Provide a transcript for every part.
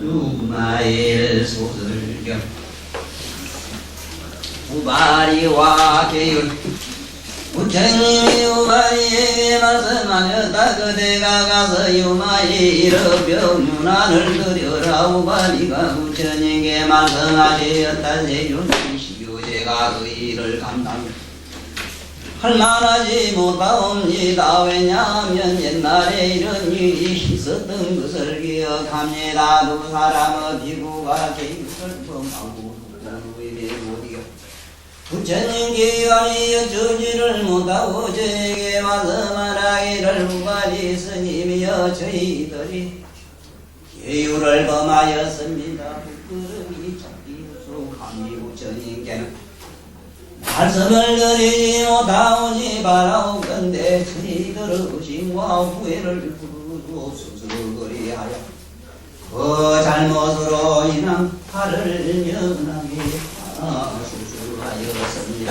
누마일 소설경 우바리와 계율 부처님이 우바리에게 말씀하셨다. 그대가 가서 유마의 일어병문안을 드려라. 우바리가 부처님께 말씀하셨다. 세존이시오 제가 그 일을 감당 할만하지 못하옵니다. 왜냐하면 옛날에 이런 일이 있었던 것을 기억합니다. 두 사람의 비구가 계율을 범하고 누구에게 못이겨 부처님께 아니여 저지를 못하고 저에게 와서 말하기를 우바리 스님이여 저희들이 계율을 범하였습니다. 부끄러움이 잡기로 감히 부처님께는 말씀을 드리지 못하오니 바라오건대 저희들의 의심과 후회를 부르고 스스로 그리하여 그 잘못으로 인한 화를 면하게 수술하였습니다.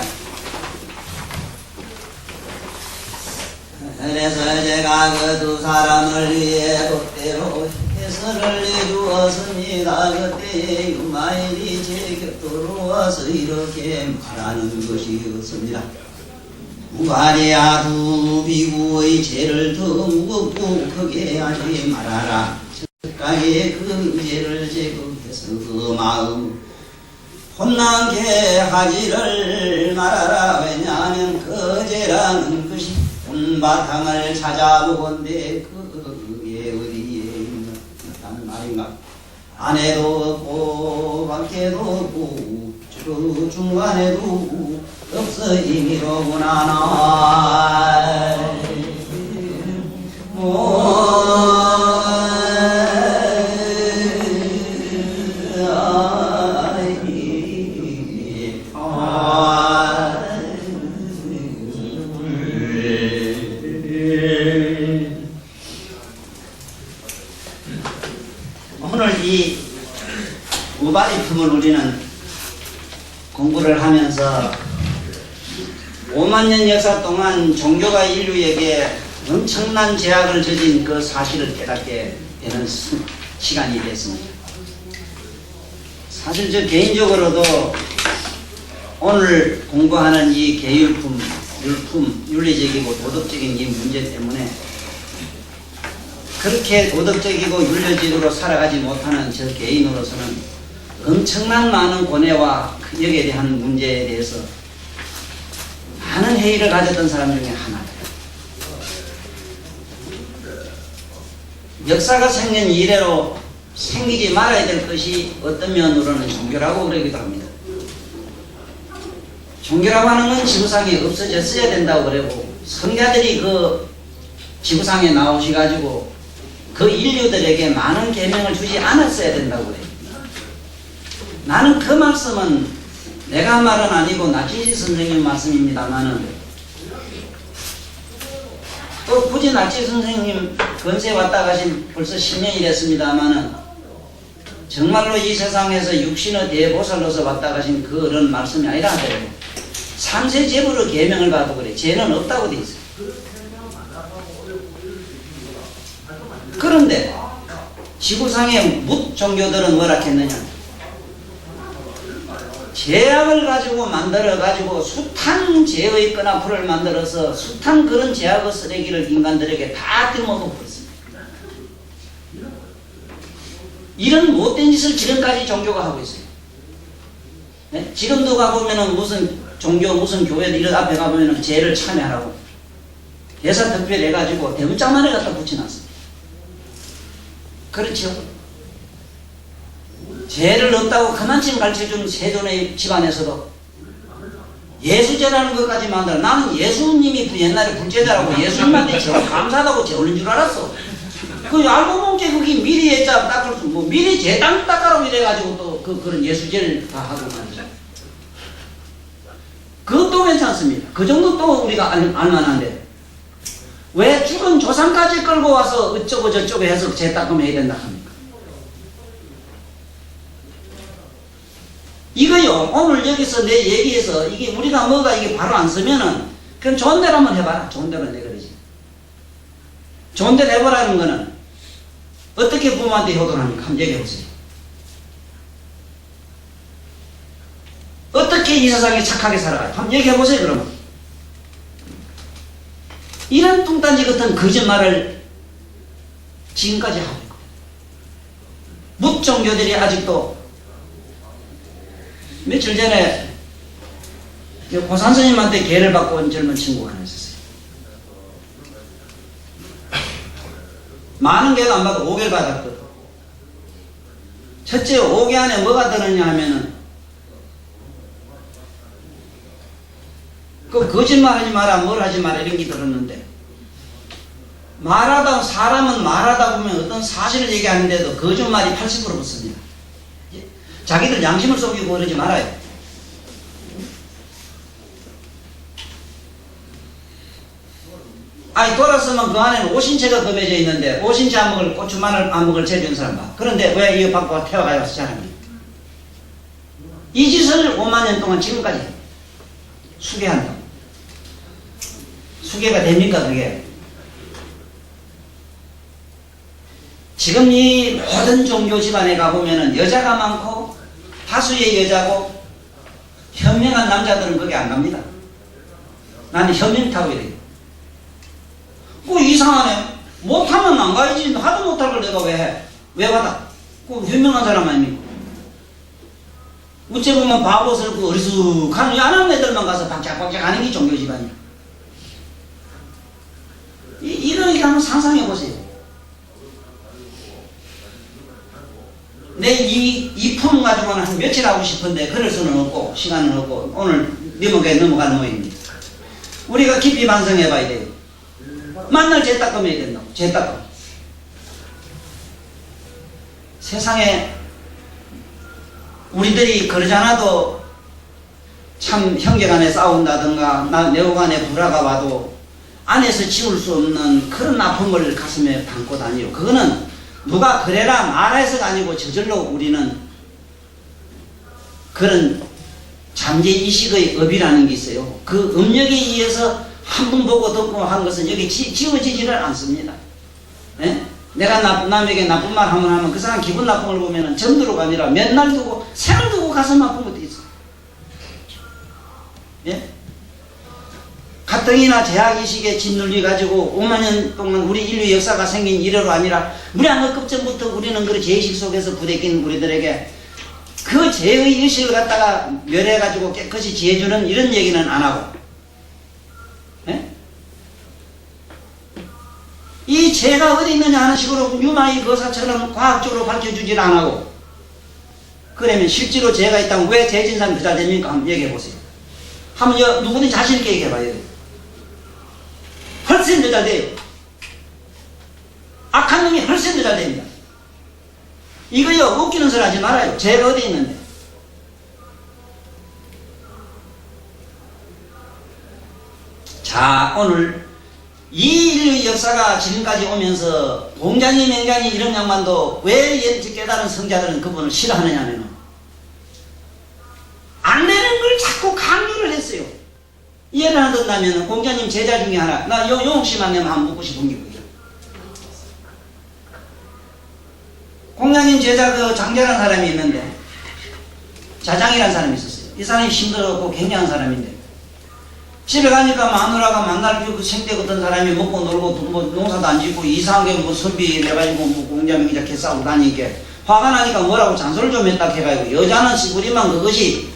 그래서 제가 그 두 사람을 위해 법대로 해설을 내주었습니다. 그때에 유마일이 제 곁으로 와서 이렇게 말하는 것이었습니다. 우바리야 두 비구의 죄를 더 무겁고 크게 하지 말아라. 첫가게 그 죄를 제거해서 그 마음 혼나게 하지를 말아라. 왜냐하면 그 죄라는 것이 바탕을 찾아보건대 그게 어디에 있는 말인가. 안에도 없고 밖에도 없고 저 중간에도 없어 임이로구나. 오늘 이 우바리품을 우리는 공부를 하면서 5만 년 역사 동안 종교가 인류에게 엄청난 제약을 저진 그 사실을 깨닫게 되는 시간이 됐습니다. 사실 저 개인적으로도 오늘 공부하는 이 계율품, 율품, 윤리적이고 도덕적인 이 문제 때문에 그렇게 도덕적이고 윤리적으로 살아가지 못하는 저 개인으로서는 엄청난 많은 고뇌와 여기에 대한 문제에 대해서 많은 회의를 가졌던 사람 중에 하나예요. 역사가 생긴 이래로 생기지 말아야 될 것이 어떤 면으로는 종교라고 그러기도 합니다. 종교라고 하는 건 지구상에 없어졌어야 된다고 그러고 성자들이 그 지구상에 나오셔가지고 그 인류들에게 많은 계명을 주지 않았어야 된다고 그래요. 나는 그 말씀은 내가 한 말은 아니고 나치지 선생님 말씀입니다만은 또 굳이 나치지 선생님 근세에 왔다 가신 벌써 10년이 됐습니다만은 정말로 이 세상에서 육신의 대보살로서 왔다 가신 그런 말씀이 아니라 하더라고요. 삼세 제불의 계명을 봐도 그래. 죄는 없다고 돼 있어요. 그런데 지구상의 뭇 종교들은 뭐라 했느냐? 제약을 가지고 만들어가지고 숱한 죄의 끈앞풀을 만들어서 숱한 그런 제약의 쓰레기를 인간들에게 다 들먹고 있습니다. 이런 못된 짓을 지금까지 종교가 하고 있어요. 네? 지금도 가보면은 무슨 종교, 무슨 교회들 이런 앞에 가보면은 죄를 참여하라고 대사특별 해가지고 대문짝만에 갖다 붙여놨어요. 그렇죠? 죄를 없다고 그만큼 가르쳐준 세존의 집안에서도 예수제라는 것까지 만들어. 나는 예수님이 옛날에 불제자라고 예수님한테 제가 감사하다고 죄 올린 줄 알았어. 그 알고 보니 그게 미리 예자 닦을 수, 뭐 미리 죄 닦아라고 이래가지고 또 그런 예수제를 다 하고 말이죠. 그것도 괜찮습니다. 그 정도 또 우리가 알만한데 왜 죽은 조상까지 끌고 와서 어쩌고 저쩌고 해서 죄 닦으면 해야 된다 합니까? 이거요, 오늘 여기서 내 얘기에서 이게 우리가 뭐가 이게 바로 안 쓰면은 그럼 좋은 대로 한번 해봐라. 좋은 대로 내 그러지. 좋은 대로 해보라는 거는 어떻게 부모한테 효도를 합니까? 한번 얘기해 보세요. 어떻게 이 세상에 착하게 살아가요? 한번 얘기해 보세요, 그러면. 이런 뚱딴지 같은 거짓말을 지금까지 하고 있고, 묻종교들이 아직도, 며칠 전에 고산 스님한테 개를 받고 온 젊은 친구가 하나 있었어요. 많은 개도 안 받고 5개를 받았거든. 첫째, 5개 안에 뭐가 들었냐 하면은, 그 거짓말 하지 마라, 뭘 하지 마라, 이런 게 들었는데, 사람은 말하다 보면 어떤 사실을 얘기하는데도 거짓말이 80% 붙습니다. 자기들 양심을 속이고 그러지 말아요. 아니, 돌았으면 그 안에는 오신채가 검해져 있는데, 오신채 안 먹을, 고추 마늘 안 먹을 죄 준 사람 봐. 그런데 왜 이거 받고 태워가요, 사람이? 이 짓을 5만 년 동안 지금까지 수괴한다. 수괴가 됩니까, 그게? 지금 이 모든 종교 집안에 가보면은 여자가 많고, 다수의 여자고, 현명한 남자들은 거기 안 갑니다. 나는 현명 타고 이래요. 그 이상하네. 못하면 안 가야지. 하도 못할 걸 내가 왜 해? 왜 받아? 그 현명한 사람 아닙니까? 어째 보면 바보스럽고 어리숙한 안 하는 애들만 가서 박짝박짝 하는 게 종교 집안이야. 이렇게 한번 상상해 보세요. 내 이 품 가지고는 한 며칠 하고 싶은데 그럴 수는 없고 시간은 없고 오늘 넘어가는 모임입니다. 우리가 깊이 반성해 봐야 돼요. 만날 죄 닦음해야 된다고. 죄 닦음. 세상에 우리들이 그러지 않아도 참 형제간에 싸운다든가 내후간에 불화가 와도 안에서 지울 수 없는 그런 아픔을 가슴에 담고 다니요. 그거는 누가 그래라 말해서가 아니고 저절로 우리는 그런 잠재의식의 업이라는 게 있어요. 그 업력에 의해서 한 번 보고 듣고 한 것은 여기 지워지지를 않습니다. 네? 내가 남에게 나쁜 말 한번 하면 그 사람 기분 나쁨을 보면 정도로가 아니라 몇 날 두고 생을 두고 가슴 아픈 것도 있어. 예? 가뜩이나 제약의식에 짓눌려 가지고 5만 년 동안 우리 인류 역사가 생긴 이래로 아니라 무량업급 전부터 우리는 그 죄의식 속에서 부대낀 우리들에게 그 죄의 의식을 갖다가 멸해 가지고 깨끗이 지해주는 이런 얘기는 안 하고, 예? 이 죄가 어디 있느냐 하는 식으로 유마의 거사처럼 과학적으로 밝혀주질 안 하고, 그러면 실제로 죄가 있다면 왜 죄진 사람이 더 잘 됩니까? 한번 얘기해 보세요. 한번 누구든지 자신있게 얘기해 봐야 돼요. 훨씬 더 잘 돼요. 악한 놈이 훨씬 더 잘 됩니다. 이거요, 웃기는 소리 하지 말아요. 죄가 어디 있는데. 자, 오늘 이 인류 역사가 지금까지 오면서 공자니 맹자니 이런 양반도 왜 깨달은 성자들은 그분을 싫어하느냐 하면 안 되는 걸 자꾸 강요를 했어요. 예를 하나 든다면 공자님 제자 중에 하나, 나 용옥씨만 내면 한번 묻고 싶은 게 뭐예요? 공자님 제자 그 장자라는 사람이 있는데, 자장이라는 사람이 있었어요. 이 사람이 힘들었고 굉장한 사람인데 집에 가니까 마누라가 만날 그 생대 같은 사람이 먹고 놀고 뭐 농사도 안 짓고 이상하게 뭐 선비 해가지고 뭐 공자명 이렇게 싸우고 다니니까 화가 나니까 뭐라고 잔소리를 좀 했다 해가지고 여자는 시부리만 그것이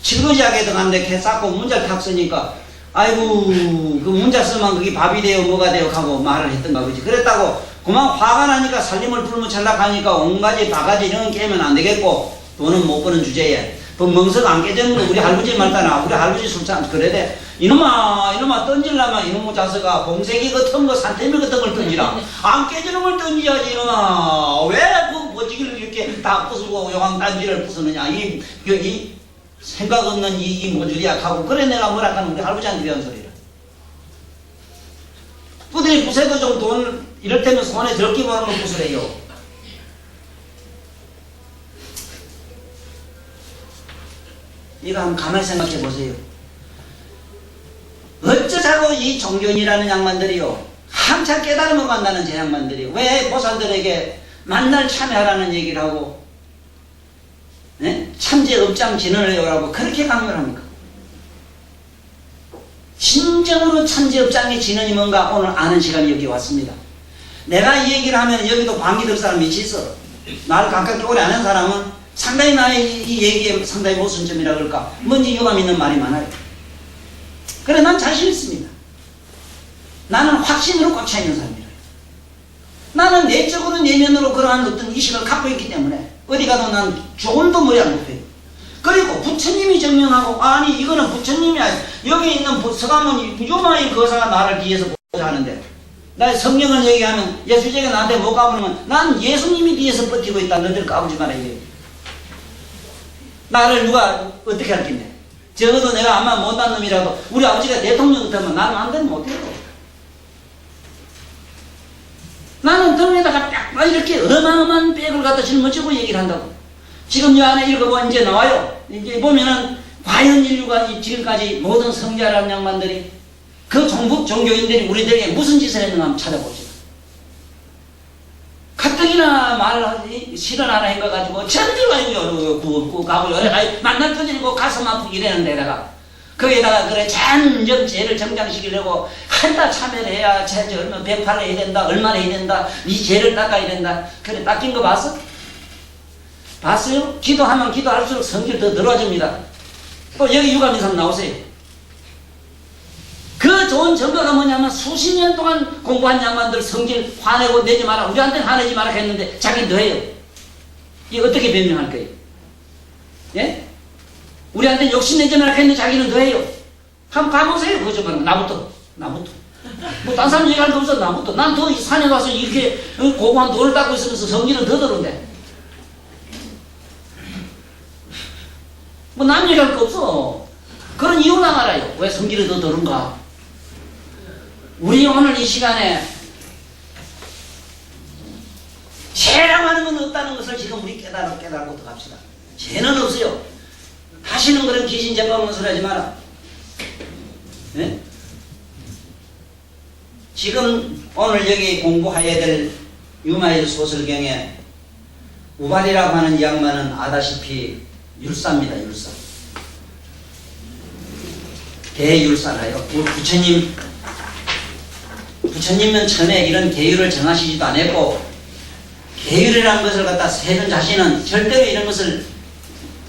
칠거지하게 들어갔는데 개 쌓고 문자를 탁 쓰니까 아이고 그 문자 쓰면 그게 밥이 돼요 뭐가 돼요 하고 말을 했던가 그지. 그랬다고 그만 화가 나니까 살림을 불면 찰락하니까 온가지 바가지 이런 거 깨면 안 되겠고 돈은 못 버는 주제에 그 멍석 안 깨지는 거 우리 할아버지 말따나 우리 할아버지 술잔 그래 돼. 이놈아 던질라면 이놈의 자석아 봉쇄기 같은 거 산태미 같은 걸 던지라. 안 깨지는 걸 던져야지 이놈아. 왜 그 모지기를 이렇게 다 부수고 요강 단지를 부수느냐. 이 생각 없는 이 모주리야 하고 그래 내가 뭐라 하는 우리 할아버지한테 이런 소리를. 부들이 부세도 좀 돈 이럴 때면 손에 적게 보는 걸 부수래요. 이거 한번 가만히 생각해 보세요. 어쩌자고 이 종교인이라는 양반들이요 장차 깨달음을 만나는 제 양반들이 왜 보살들에게 만날 참여하라는 얘기를 하고 참제 업장 진언을 해오라고 그렇게 강요를 합니까? 진정으로 참제 업장의 진언이 뭔가 오늘 아는 시간이 여기 왔습니다. 내가 이 얘기를 하면 여기도 반기 들 사람이 있어. 나를 가깝게 오래 아는 사람은 상당히 나의 이 얘기에 상당히 모순점이라 그럴까 뭔지 유감 있는 말이 많아요. 그래 난 자신 있습니다. 나는 확신으로 꽉 차 있는 사람이에요. 나는 내적으로 내면으로 그러한 어떤 의식을 갖고 있기 때문에 어디 가도 난 조금도 머리 안 높여요. 그리고 부처님이 증명하고 아니 이거는 부처님이 아니야. 여기 있는 서가모니 요마이 거사가 나를 뒤에서 보자 하는데 나 성경을 얘기하면 예수제가 나한테 못 가보면 난 예수님이 뒤에서 버티고 있다. 너들 까부지 마라 이게. 나를 누가 어떻게 할겠네. 적어도 내가 아마 못한 놈이라도 우리 아버지가 대통령 같으면 나는 안 되면 못해요. 나는 등에다가 딱 이렇게 어마어마한 백을 갖다 짊어지고 얘기를 한다고. 지금 이 안에 읽어보면 이제 나와요. 이제 보면은 과연 인류가 지금까지 모든 성자라는 양반들이 그 종북 종교인들이 우리들에게 무슨 짓을 했는가 한번 찾아봅시다. 가뜩이나 말을 하지 실언하나 해가지고 전지가 구웠고 가고 여래가 만날 터지고 가슴 아프고 이래는 데다가 거기에다가 그래 잔정 죄를 정장시키려고 한다 참여를 해야 죄 얼마 108을 해야 된다 얼마나 해야 된다 네 죄를 닦아야 된다. 그래 닦인 거 봤어? 봤어요? 기도하면 기도할수록 성질 더 늘어집니다. 또 여기 유감인상 나오세요. 그 좋은 증거가 뭐냐면 수십 년 동안 공부한 양반들 성질 화내고 내지 마라 우리한테는 화내지 마라 했는데 자기 너예요. 이게 어떻게 변명할 거예요? 예? 우리한테 욕심내지 마라 했는데 자기는 너예요. 한번 가보세요. 그거 좀 나부터 뭐 딴 사람 얘기할 거 없어. 나부터 난 더 산에 가서 이렇게 고고한 돌을 닦고 있으면서 성질은 더 더러운데 뭐 남 얘기할 거 없어. 그런 이유는 알아요. 왜 성질이 더 더러운가? 우리 오늘 이 시간에 죄라고 하는 건 없다는 것을 지금 우리 깨달고 들어갑시다. 죄는 없어요. 하시는 그런 귀신 제빵 소리 하지 마라. 네? 지금 오늘 여기 공부해야 될 유마일 소설경에 우발이라고 하는 이 양반은 아다시피 율사입니다. 율사. 대율사라요. 우리 부처님은 처음에 이런 계율을 정하시지도 않았고 계율이라는 것을 갖다 세존 자신은 절대로 이런 것을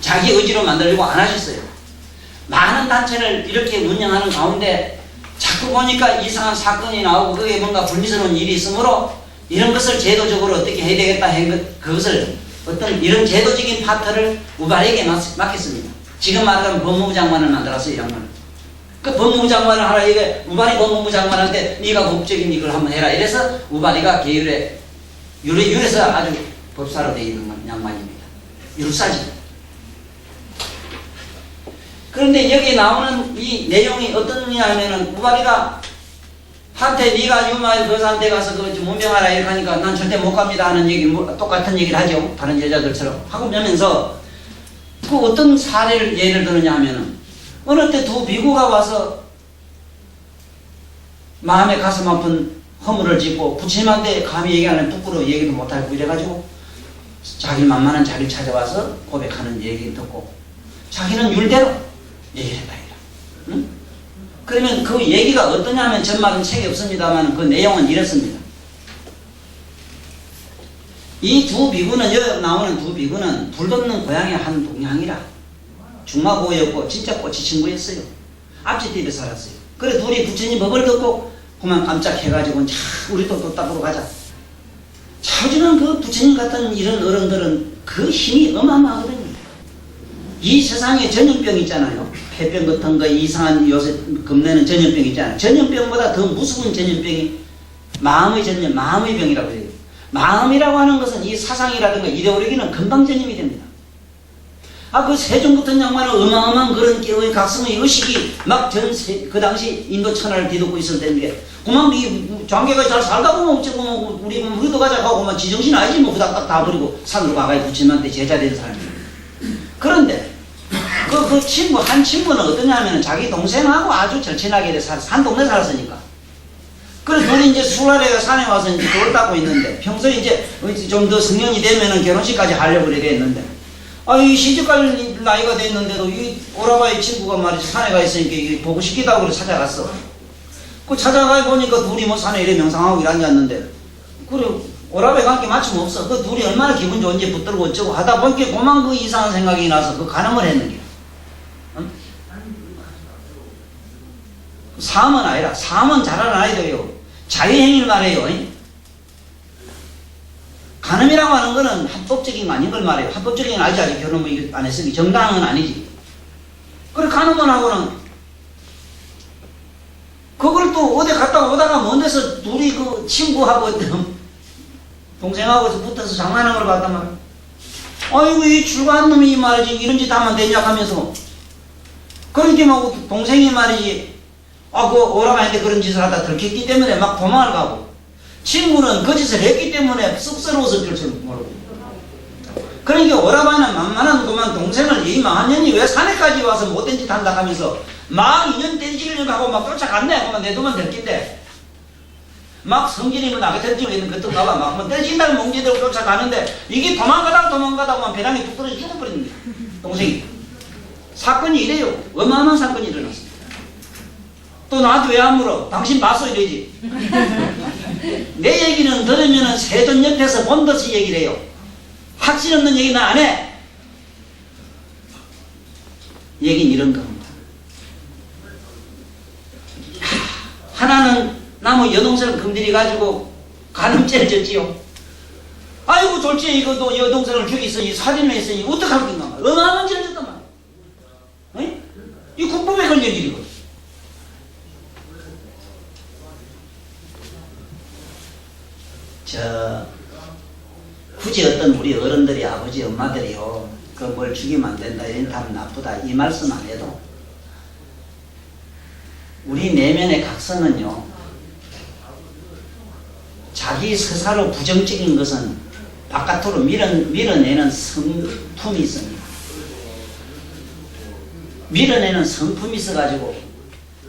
자기 의지로 만들려고 안 하셨어요. 많은 단체를 이렇게 운영하는 가운데 자꾸 보니까 이상한 사건이 나오고 그게 뭔가 불미스러운 일이 있으므로 이런 것을 제도적으로 어떻게 해야 되겠다 한 그것을 어떤 이런 제도적인 파트를 우발에게 맡겼습니다. 지금 말하면 법무부 장관을 만들었어요. 양반을. 그 법무부 장관을 하라 이게 우발이 법무부 장관한테 네가 법적인 이걸 한번 해라 이래서 우발이가 계율에 율에서 아주 법사로 되어 있는 양반입니다. 율사지. 그런데 여기 나오는 이 내용이 어떤 냐면은 우발이가 한테 네가 유마일 거사한테 가서 그 좀 문명하라 이렇게 하니까 난 절대 못 갑니다 하는 얘기 똑같은 얘기를 하죠. 다른 여자들처럼 하고 면면서 그 어떤 사례를 예를 들느냐 하면은 어느 때 두 비구가 와서 마음에 가슴 아픈 허물을 짓고 부처님한테 감히 얘기하는 부끄러워 얘기도 못하고 이래가지고 자기 만만한 자기를 찾아와서 고백하는 얘기를 듣고 자기는 율대로 얘기를 했다. 응? 그러면 그 얘기가 어떠냐면 전말은 책이 없습니다만 그 내용은 이렇습니다. 이 두 비구는 여기 나오는 두 비구는 불돋는 고향의 한 동양이라 중마고였고 진짜 꼬치 친구였어요. 앞집집에 살았어요. 그래 둘이 부처님 법을 듣고 그만 깜짝해가지고 자 우리도 도닦으로 가자. 자주는 그 부처님 같은 이런 어른들은 그 힘이 어마어마하거든요. 이 세상에 전염병 있잖아요. 폐병 같은 거 이상한 요새 겁내는 전염병 있잖아요. 전염병보다 더 무서운 전염병이 마음의 전염, 마음의 병이라고 해요. 마음이라고 하는 것은 이 사상이라든가 이데올로기는 금방 전염이 됩니다. 그 세종 같은 양반은 어마어마한 그런 깨어의 각성의 의식이 막 그 당시 인도 천하를 뒤덮고 있을 때인데 그만 이 장계가 잘 살다 보면 어쩌고 뭐 우리도 가자 하고 막 지정신 아니지 뭐 후닥닥 다 버리고 산으로 가가지고 부처님한테 제자 된 사람이에요. 그런데 그 친구 한 친구는 어떠냐면 자기 동생하고 아주 절친하게 산 동네 살았으니까 그래서 둘이 이제 술라래가 산에 와서 이제 돌 닦고 있는데, 평소에 이제 좀 더 성년이 되면은 결혼식까지 하려고 그래 됐는데, 이 시집갈 나이가 됐는데도 이 오라바이 친구가 말이지 산에 가 있으니까 보고 싶기도 하고 그래 찾아갔어. 그 찾아가 보니까 둘이 뭐 산에 이래 명상하고 이래 앉았는데, 그래 오라바이 관계 맞춤 없어. 그 둘이 얼마나 기분 좋은지 붙들고 어쩌고 하다 보니까 그만 그 이상한 생각이 나서 그 가늠을 했는 게. 응? 사음은 아니라, 사음은 잘하는 아이들이요. 자유행위를 말해요. 간음이라고 하는 거는 합법적인 거 아닌 걸 말해요. 합법적인 건 아니지. 아직 결혼 안 했으니 정당한 건 아니지. 그래 간음을 하고는 그걸 또 어디 갔다 오다가 먼 데서 둘이 그 친구하고 동생하고 붙어서 장난하러 갔단 말이야. 아이고 이 출가한 놈이 말이지 이런 짓 하면 되냐 하면서 그렇게 막 동생이 말이지 그 오라바이한테 그런 짓을 하다 들켰기 때문에 막 도망을 가고, 친구는 그 짓을 했기 때문에 쑥스러워서 어쩔 줄 모르고. 그러니까 오라바이는 만만한 그만 동생을 이 망한 년이 왜 산에까지 와서 못된 짓 한다 하면서 막 인연 떼지려고 하고 막 쫓아갔네. 그만 내 돈만 들킨대. 막 성질이 나게 들지고 있는 것도 가봐. 막 떼진다고 몽지대로 쫓아가는데 이게 도망가다가 배낭이 뚝 떨어져 죽어버리는 거야. 동생이. 사건이 이래요. 어마어마한 사건이 일어났어. 또 나한테 왜 안 물어? 당신 봤어? 이러지. 내 얘기는 들으면은 세존 옆에서 본 듯이 얘기를 해요. 확신 없는 얘기는 안 해. 얘긴 이런 겁니다. 하나는 나무 여동생을 건드려 가지고 간음죄를 졌지요. 아이고 졸지에 이것도 여동생을 죽였으니 살인을 했으니 어떡할 건가 말이야. 어마어마한 죄를 졌단 말이야. 이 국법에 걸릴 일이거든. 굳이 어떤 우리 어른들이 아버지 엄마들이요 그 뭘 죽이면 안 된다 이런 하면 나쁘다 이 말씀 안 해도 우리 내면의 각성은요 자기 스스로 부정적인 것은 바깥으로 밀어내는 성품이 있습니다. 밀어내는 성품이 있어가지고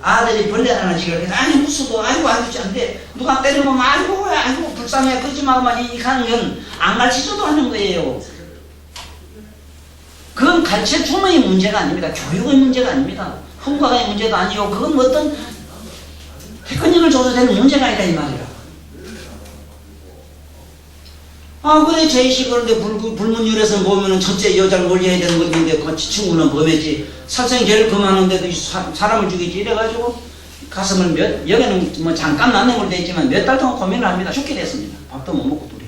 아들이 벌레 하나 지금 아니 무서워 아이고 안돼 누가 때리면 아이고 불쌍해 그러지 마만 이 하는 건 안 가르치줘도 하는 거예요. 그건 가르쳐 주문의 문제가 아닙니다. 교육의 문제가 아닙니다. hun과의 문제도 아니고 그건 어떤 테크닉을 줘도 되는 문제가 아니다 이 말이야. 그래 제이식 그런데 불문율에서 보면은 첫째 여자를 멀리해야 되는 건데 그 친구는 범했지 살생죄를 금하는데도 사람을 죽이지 이래가지고 가슴을 여기는 뭐 잠깐 낳는 걸로 돼 있지만 몇 달 동안 고민을 합니다. 죽게 됐습니다. 밥도 못 먹고 둘이.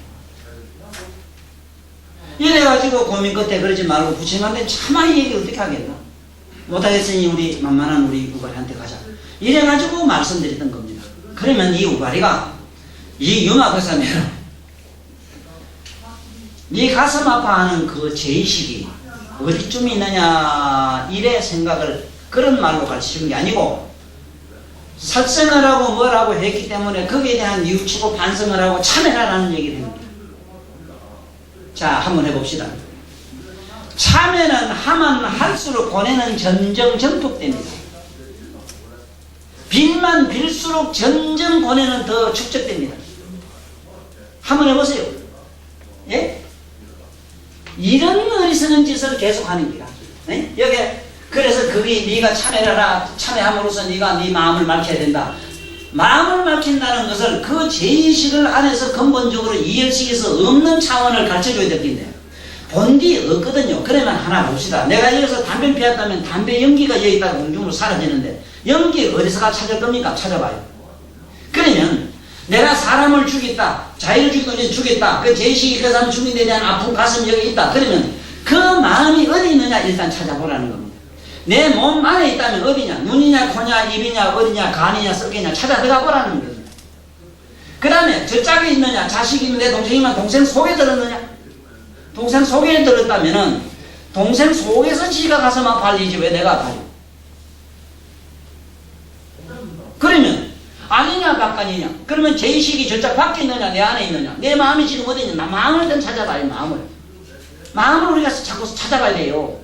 이래가지고 고민 끝에 그러지 말고 부친한테 차마 이 얘기를 어떻게 하겠나. 못하겠으니 우리 만만한 우리 우가리한테 가자. 이래가지고 말씀드렸던 겁니다. 그러면 이 우가리가 이 융합의사면 네 가슴 아파하는 그 죄의식이 어디쯤 있느냐 이래 생각을 그런 말로 가르치는 게 아니고 살생을 하고 뭘 하고 했기 때문에 거기에 대한 뉘우치고 반성을 하고 참회라는 얘기를 합니다. 자 한번 해봅시다. 참회는 하면 할수록 고뇌는 점점 전폭됩니다. 빌만 빌수록 점점 고뇌는 더 축적됩니다. 한번 해보세요. 예? 이런 어리석은 짓을 계속하는 기라. 네? 여기 그래서 거기 네가 참회하라. 참회함으로써 네가 네 마음을 밝혀야 된다. 마음을 밝힌다는 것을 그 죄의식을 안에서 근본적으로 이해식에서 없는 차원을 가르쳐줘야 될 텐데 본디 없거든요. 그러면 하나 봅시다. 내가 여기서 담배 피웠다면 담배 연기가 여기 있다가 공중으로 사라지는데 연기 어디서 찾을 겁니까? 찾아봐요. 그러면 내가 사람을 죽였다. 자기를 죽였다. 그 죄의식이 그 사람 죽인 데 대한 아픈 가슴이 여기 있다. 그러면 그 마음이 어디 있느냐 일단 찾아보라는 겁니다. 내 몸 안에 있다면 어디냐? 눈이냐 코냐 입이냐 어디냐 간이냐 썩이냐 찾아 들어가 보라는 겁니다. 그 다음에 저 짝이 있느냐? 자식이 있는데 동생이면 동생 속에 들었느냐? 동생 속에 들었다면은 동생 속에서 지가 가서 막 발리지 왜 내가 아파요? 그러면 아니냐 바깥이냐? 그러면 죄의식이 저짝 밖에 있느냐 내 안에 있느냐? 내 마음이 지금 어디 있느냐? 마음을 좀 찾아봐요. 마음을 우리가 자꾸 찾아봐야 돼요.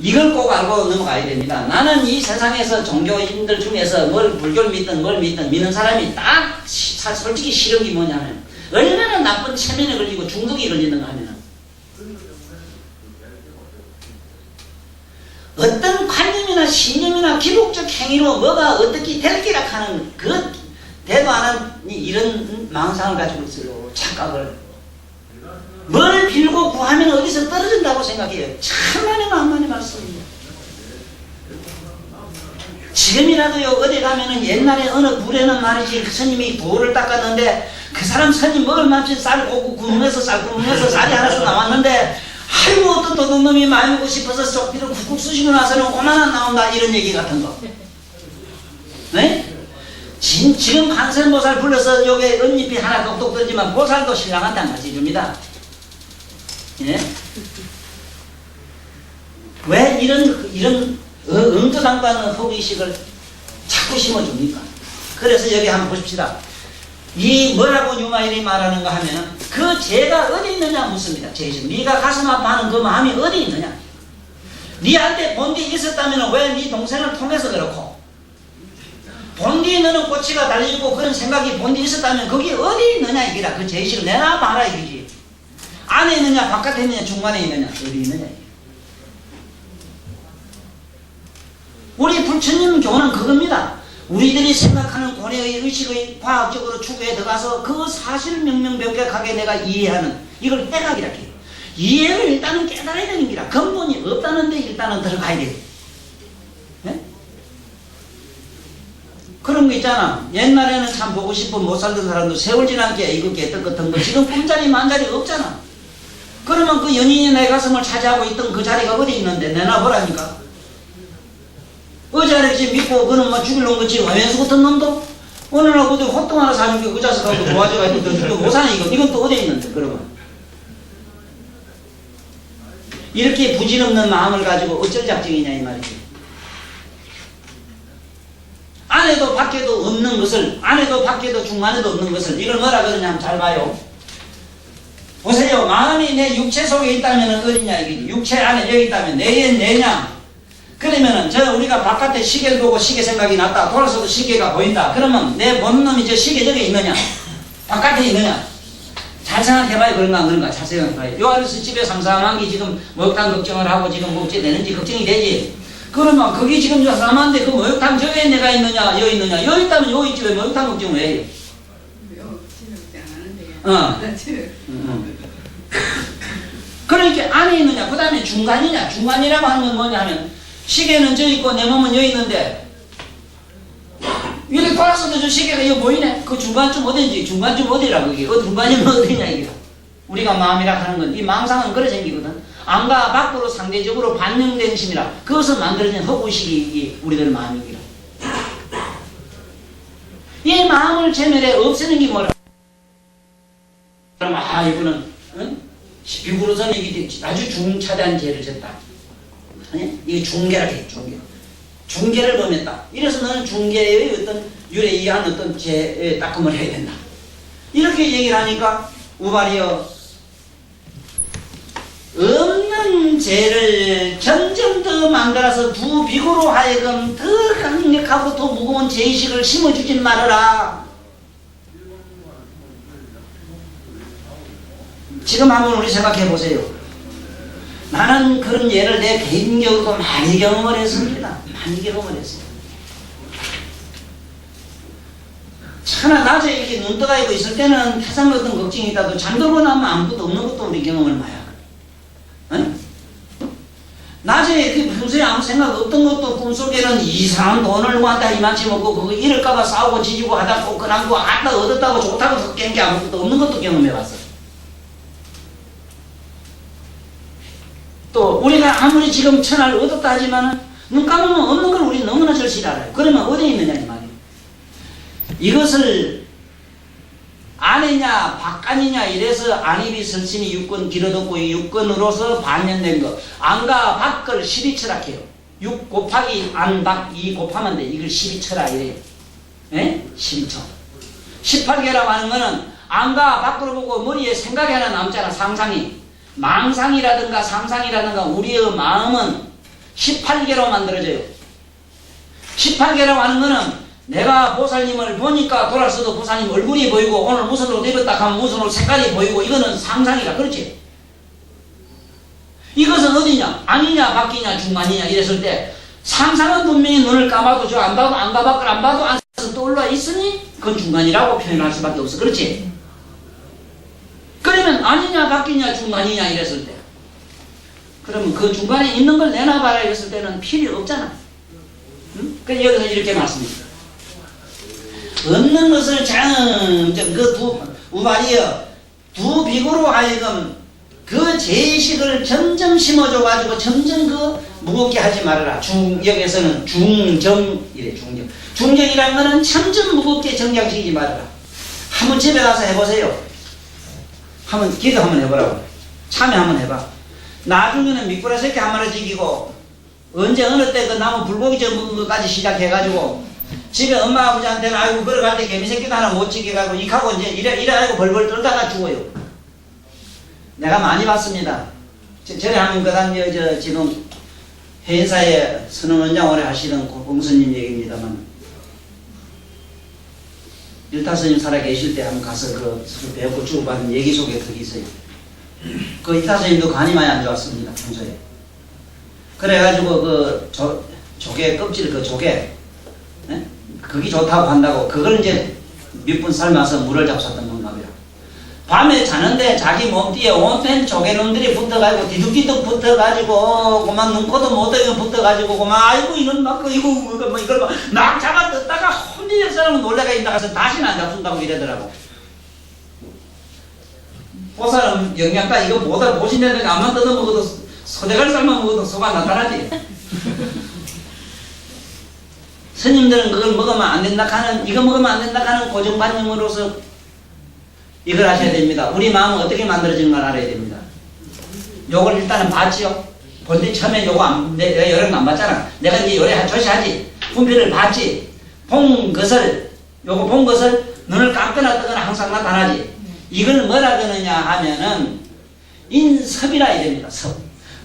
이걸 꼭 알고 넘어가야 됩니다. 나는 이 세상에서 종교인들 중에서 뭘 불교를 믿든 뭘 믿든 믿는 사람이 딱 솔직히 싫은 게 뭐냐면 얼마나 나쁜 체면에 걸리고 중독이 걸리는가 하면은 어떤 관념이나 신념이나 기복적 행위로 뭐가 어떻게 될 기라 하는 그 대도 않은 이런 망상을 가지고 있어요. 착각을. 뭘 빌고 구하면 어디서 떨어진다고 생각해요. 천만의 만만의 말씀입니다. 지금이라도요 어디 가면은 옛날에 어느 굴에는 말이지 그 스님이 돌을 닦았는데 그 사람 스님 먹을 맘치 쌀 구멍에서 쌀이 하나씩 나왔는데 아이고 어떤 도둑놈이 많이 먹고 싶어서 쪽비를 쿡쿡 쑤시고 나서는 오만한 나온다 이런 얘기 같은 거. 네? 지금 관세음보살 불러서 여기 은잎이 하나 똑똑 던지면 보살도 신랑한테 안 가르쳐줍니다. 예? 왜 이런 엉뚱한가는 허구의식을 자꾸 심어줍니까? 그래서 여기 한번 보십시다. 이 뭐라고 뉴마일이 말하는가 하면은 그 죄가 어디 있느냐 묻습니다. 죄의식. 네가 가슴 아파하는 그 마음이 어디 있느냐? 네한테 본디 있었다면 왜 네 동생을 통해서 그렇고 본디 너는 꼬치가 달리고 그런 생각이 본디 있었다면 거기 어디 있느냐 이기라. 그 죄의식을 내놔 봐라 이기지. 안에 있느냐 바깥에 있느냐 중간에 있느냐 어디 있느냐. 우리 부처님 교는 그겁니다. 우리들이 생각하는 고뇌의 의식의 과학적으로 추구에 들어가서 그 사실을 명명백백하게 내가 이해하는 이걸 해각이라 해요. 이해를 일단은 깨달아야 되는 기라. 근본이 없다는데 일단은 들어가야 돼요. 네? 그런 거 있잖아. 옛날에는 참 보고 싶은 못 살던 사람도 세월 지나게 이거 개떡 같은 거 지금 꿈자리 만자리 없잖아. 그러면 그 연인이 내 가슴을 차지하고 있던 그 자리가 어디 있는데 내놔보라니까. 어제 지 믿고 그는 뭐 죽일 놈 거지 왼수 같은 놈도 어느 날 어디 호떡 하나 사준 게 그 자식하고 도와줘가지고 너 못 사네 이건 또 어디 있는데 그러면 이렇게 부질없는 마음을 가지고 어쩔 작정이냐 이 말이지. 안에도 밖에도 없는 것을 안에도 밖에도 중간에도 없는 것을 이걸 뭐라 그러냐면 잘 봐요. 보세요. 마음이 내 육체 속에 있다면 어디냐 이게 육체 안에 여기 있다면 내냐. 그러면은 우리가 바깥에 시계를 보고 시계 생각이 났다. 돌아서도 시계가 보인다. 그러면 내 본놈이 저 시계 저기 있느냐? 바깥에 있느냐? 잘 생각해봐요. 그런가 안 그런가? 잘 생각해봐요. 요 안에서 집에 삼삼한 게 지금 목욕탕 걱정을 하고 지금 어찌 되는지 걱정이 되지. 그러면 거기 지금 삼삼한데 그 목욕탕 저기에 내가 있느냐? 여기 있느냐? 여기 있다면 여기 있지 왜 목욕탕 걱정을 왜 해요? 그러니까 안에 있느냐? 그 다음에 중간이냐? 중간이라고 하는 건 뭐냐 하면 시계는 저 있고 내 몸은 여기 있는데 이렇게 돌아서도 저 시계가 여기 보이네. 그 중간쯤 어딘지 중간쯤 어디라 그게 중간이면 어디냐 이게. 우리가 마음이라 하는 건 이 망상은 그래 생기거든. 안과 밖으로 상대적으로 반영된 심이라 그것을 만들어진 허구의식이 우리들 마음이기라. 이 마음을 제멸해 없애는 게 뭐라. 그럼 이거는 비구로서는 이게 아주 중차대한 죄를 졌다. 이게 중계라 해, 중계를 범했다. 이래서 너는 중계의 어떤 유래이한 어떤 죄에 따끔을 해야 된다. 이렇게 얘기를 하니까 우발이여 없는 죄를 점점 더 만들어서 두 비구로 하여금 더 강력하고 더 무거운 죄의식을 심어주진 말아라. 지금 한번 우리 생각해 보세요. 나는 그런 예를 내 개인적으로도 많이 경험을 했습니다. 많이 경험을 했어요. 차나 낮에 이렇게 눈 떠가 있고 있을 때는 세상 어떤 걱정이 있다도 잠들고 나면 아무것도 없는 것도 우리 경험을 많이 하거든. 낮에 이렇게 평소에 아무 생각 없던 것도 꿈속에는 이상한 돈을 모았다 이만치 먹고 그거 잃을까봐 싸우고 지지고 하다 쫓겨나고 아따 얻었다고 좋다고 더 깬 게 아무것도 없는 것도 경험해봤어. 또 우리가 아무리 지금 천하를 얻었다 하지만은 눈 감으면 없는 걸 우리 너무나 절실히 알아요. 그러면 어디에 있느냐 이 말이에요. 이것을 안이냐 밖간이냐 이래서 안입이 설신이 육권 길어졌고 이 육권으로서 반연된 것 안과 밖을 12처라 해요. 6 곱하기 안, 밖 2 곱하면 돼. 이걸 12처라 이래요. 예? 12처 18개라고 하는 거는 안과 밖으로 보고 머리에 생각이 하나 남잖아. 상상이 망상이라든가 상상이라든가 우리의 마음은 18개로 만들어져요. 18개라고 하는 거는 내가 보살님을 보니까 돌아서도 보살님 얼굴이 보이고 오늘 무슨 옷 입었다 하면 무슨 옷 색깔이 보이고 이거는 상상이다. 그렇지? 이것은 어디냐? 아니냐 바뀌냐 중간이냐 이랬을 때 상상은 분명히 눈을 감아도 저 안 봐도 안 가봤걸 안 봐도 안에서 떠올라 있으니 그건 중간이라고 표현할 수밖에 없어. 그렇지? 그러면 아니냐 바뀌냐 중간이냐 이랬을 때 그러면 그 중간에 있는 걸 내놔봐라 이랬을 때는 필요 없잖아. 응? 그래서 여기서 이렇게 말씀합니다. 없는 것을 점점 우발이여 두 비구로 하여금 그 제식을 점점 심어줘가지고 점점 그 무겁게 하지 말아라. 여기에서는 중정이래. 중정이라는 거는 점점 무겁게 정량시키지 말아라. 한번 집에 가서 해보세요. 한번 기도 한번 해보라고. 참여 한번 해봐. 나중에는 미꾸라 새끼 한 마리 죽이고 언제 어느 때 그 나무 불고기 저 먹은 것까지 시작해가지고 집에 엄마 아버지한테는 아이고 걸어갈 때 개미 새끼도 하나 못 지게가지고 이하고 이제 이래가지고 벌벌 떨다가 죽어요. 내가 많이 봤습니다. 전에 하면 그다음 저 지금 회사에 선언원장 오래 하시던 공스님 얘기입니다만 일타스님 살아 계실 때 한번 가서 그 서로 배웠고 주고받은 얘기 속에 그게 있어요. 그 일타스님도 간이 많이 안 좋았습니다. 평소에. 그래가지고 그 조개 껍질 그 조개 예? 그게 좋다고 한다고 그걸 이제 몇 분 삶아서 물을 잡섰던 건가 봐요. 밤에 자는데 자기 몸뒤에 온통 조개놈들이 붙어가지고 디둑디둑 붙어가지고 그만 눈코도 못하게 붙어가지고 그만 아이고 이건 막 이거 뭐 이걸 막 잡아 뜯다가 혼자 사람은 놀래가 있다가서 다시는 안 잡순다고 이러더라고. 보살은 영양가 이거 뭐다 보신다는 암만 뜯어 먹어도 소대가리 삶아 먹어도 소가 나타나지. 스님들은 그걸 먹으면 안 된다 하는 이거 먹으면 안 된다 하는 고정관념으로서 이걸 하셔야 됩니다. 우리 마음은 어떻게 만들어지는 걸 알아야 됩니다. 요걸 일단은 봤지요. 볼 때 처음에 요거 내가 여러 거 안 봤잖아. 내가 이제 요래 조시하지. 분필을 봤지. 본 것을 요거 본 것을 눈을 감거나 뜨거나 항상 나타나지. 이걸 뭐라 그러냐 하면은 인섭이라 이랍니다. 섭.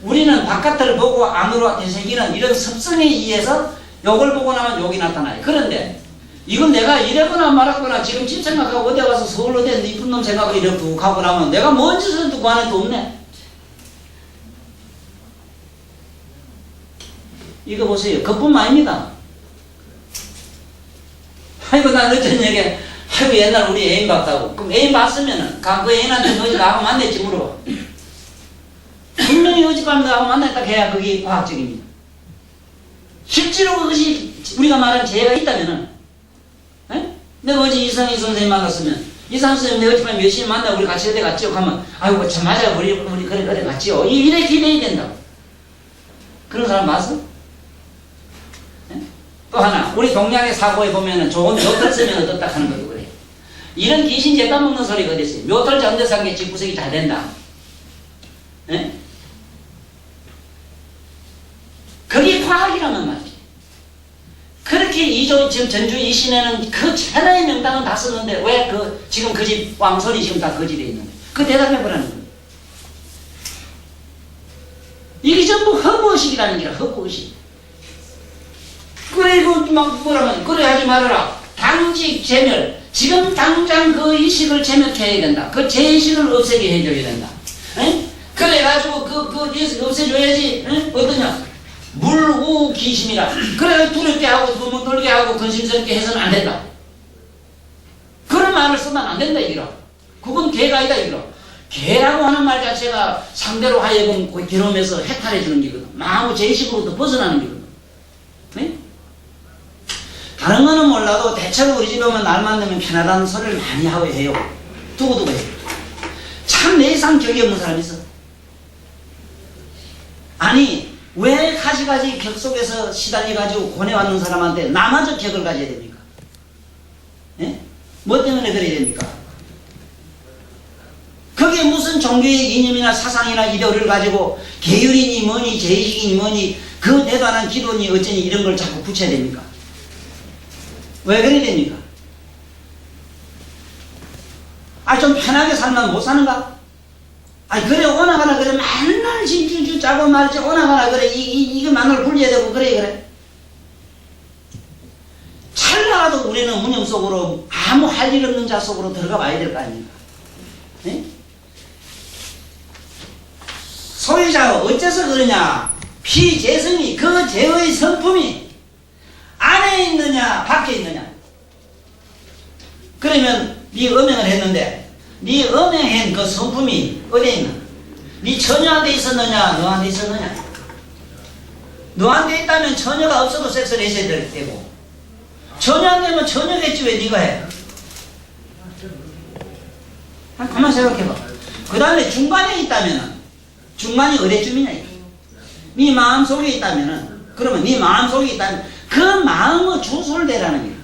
우리는 바깥을 보고 안으로 되새기는 이런 섭성에 의해서 요걸 보고 나면 욕이 나타나요. 그런데 이건 내가 이래거나 말았거나 지금 집 생각하고 어디 가서 서울 어디 이쁜 놈 생각하고 이렇게 툭 하고 나면 내가 뭔 짓을 듣고 안 해도 없네. 이거 보세요. 그뿐만 아닙니다. 아이고 난 어쩐 얘기 아이고 옛날 우리 애인 봤다고. 그럼 애인 봤으면은 그 애인한테 너희 나하고 만났지 물어봐. 분명히 어젯밤에 나하고 만났다 해야 그게 과학적입니다. 실제로 그것이 우리가 말하는 죄가 있다면은 에? 내가 어제 이상희 선생님 만났으면 이상희 선생님 내가 어젯밤에 몇 시에 만나 우리 같이 어디 갔지요? 하면 아이고 참 맞아 우리 그래 갔지요. 이래 기대야 된다고. 그런 사람 봤어? 에? 또 하나 우리 동양의 사고에 보면은 좋은 묘털 쓰면 어떻다 하는 것도 그래. 이런 귀신 제빵 먹는 소리가 어디 있어요? 묘털 전대서 한 게 집구석이 잘 된다. 에? 그게 과학이라면 말이지. 그렇게 지금 전주 이 시내는 그 천하의 명당은 다 썼는데 왜 지금 그 집 왕손이 지금 다 거지돼 있는데 그 대답해보라는 거예요. 이게 전부 허무의식이라는 게라 허무의식. 그래 이거 막 뭐라면 그래 하지 말아라. 당직 제멸. 지금 당장 그 의식을 제멸케 해야 된다. 그 제의식을 없애게 해줘야 된다. 에? 그래가지고 그 의식 없애줘야지. 에? 어떠냐? 물우 기심이라. 그래 두렵게 하고 너무 놀게 하고 근심스럽게 해서는 안 된다. 그런 말을 쓰면 안 된다 이기라. 그건 개가 아니다 이기라. 개라고 하는 말 자체가 상대로 하여금 괴로움에서 해탈해 주는 거거든. 마음 제의식으로부터 벗어나는 거거든. 네? 다른 거는 몰라도 대체로 우리 집에 오면 날만 되면 편하다는 소리를 많이 하고 해요. 두고두고 해요. 참 내 이상 격이 없는 사람이 있어. 아니 왜 가지가지 격 속에서 시달려가지고 고뇌받는 사람한테 나마저 격을 가져야 됩니까? 예? 뭐 때문에 그래야 됩니까? 그게 무슨 종교의 이념이나 사상이나 이데올을 가지고 계율이니 뭐니 제의식이니 뭐니 그 대단한 기도니 어쩌니 이런 걸 자꾸 붙여야 됩니까? 왜 그래야 됩니까? 좀 편하게 살면 못 사는가? 아니 그래 오나가나 그래 맨날 진주주 짜고 말이지 오나가나 그래 이거 만날 굴려야 되고 그래 찰나라도 우리는 운영 속으로 아무 할 일 없는 자 속으로 들어가 봐야 될 거 아닙니까? 네? 소유자가 어째서 그러냐? 피재성이 그 죄의 성품이 안에 있느냐 밖에 있느냐? 그러면 네 음행을 했는데 네 음행한 그 성품이 어디에 있나? 네 처녀한테 있었느냐 너한테 있었느냐? 너한테 있다면 처녀가 없어도 섹스를 했어야 될 때고 처녀한테면 처녀겠지 왜 네가 해? 가만 생각해봐. 그 다음에 중간에 있다면은 중간이 어디쯤이냐? 네 마음속에 있다면은 그러면 네 마음속에 있다면 그 마음의 주소를 대라는 거야.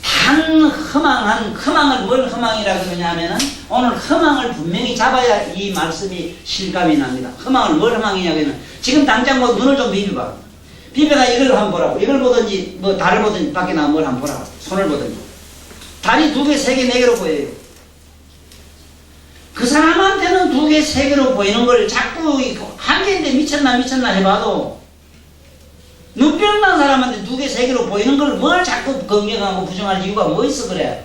단 허망을 뭘 허망이라 그러냐 하면은 오늘 허망을 분명히 잡아야 이 말씀이 실감이 납니다. 허망을 뭘 허망이냐면은 지금 당장 뭐 눈을 좀 비벼봐. 비벼가 이걸 한번 보라고. 이걸 보든지 뭐 달을 보든지 밖에 나면 뭘 한번 보라고. 손을 보든지. 달이 2개, 3개, 4개로 보여요. 그 사람한테는 2개, 3개로 보이는 걸 자꾸 한 개인데 미쳤나 해봐도 눈병 난 사람한테 2개, 3개로 보이는 걸 뭘 자꾸 긍정하고 부정할 이유가 뭐 있어 그래?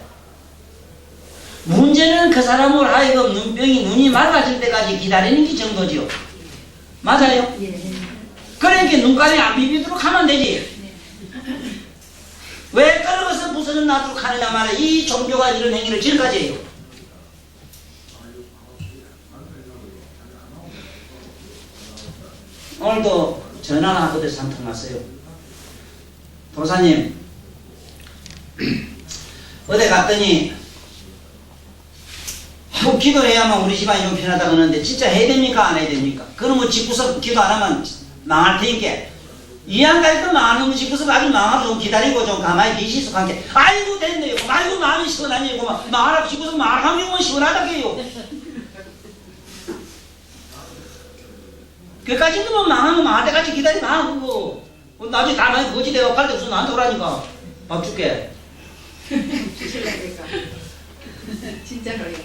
문제는 그 사람을 하여금 눈이 맑아질 때까지 기다리는 게 정도지요. 맞아요? 예. 그러니까 눈깔이 안 비비도록 하면 되지. 왜 끌어서 부서져 놔두고 하느냐 말이야. 이 종교가 이런 행위를 지금까지 해요. 오늘도 전화나 하거든요. 한통 왔어요. 도사님 어디 갔더니 하고 기도를 해야만 우리 집안이 좀 편하다고 하는데 진짜 해야 됩니까 안 해야 됩니까? 그럼 뭐 집구석 기도 안 하면 망할 테니까 이양가니까 망하는 거 집구석 아주 망하고 좀 기다리고 좀 가만히 계시서 관계 아이고 됐네요. 아이고 마음이 시원하네요. 망하라고 집구석 망하는 경우는 시원하다게요. 그까지는 뭐 망하면 망할 때까지 기다리면 안 하고 나중에 다 많이 거지 내가 팔 때 무슨 나한테 오라니까 밥 줄게. 주실라니까. 진짜로요.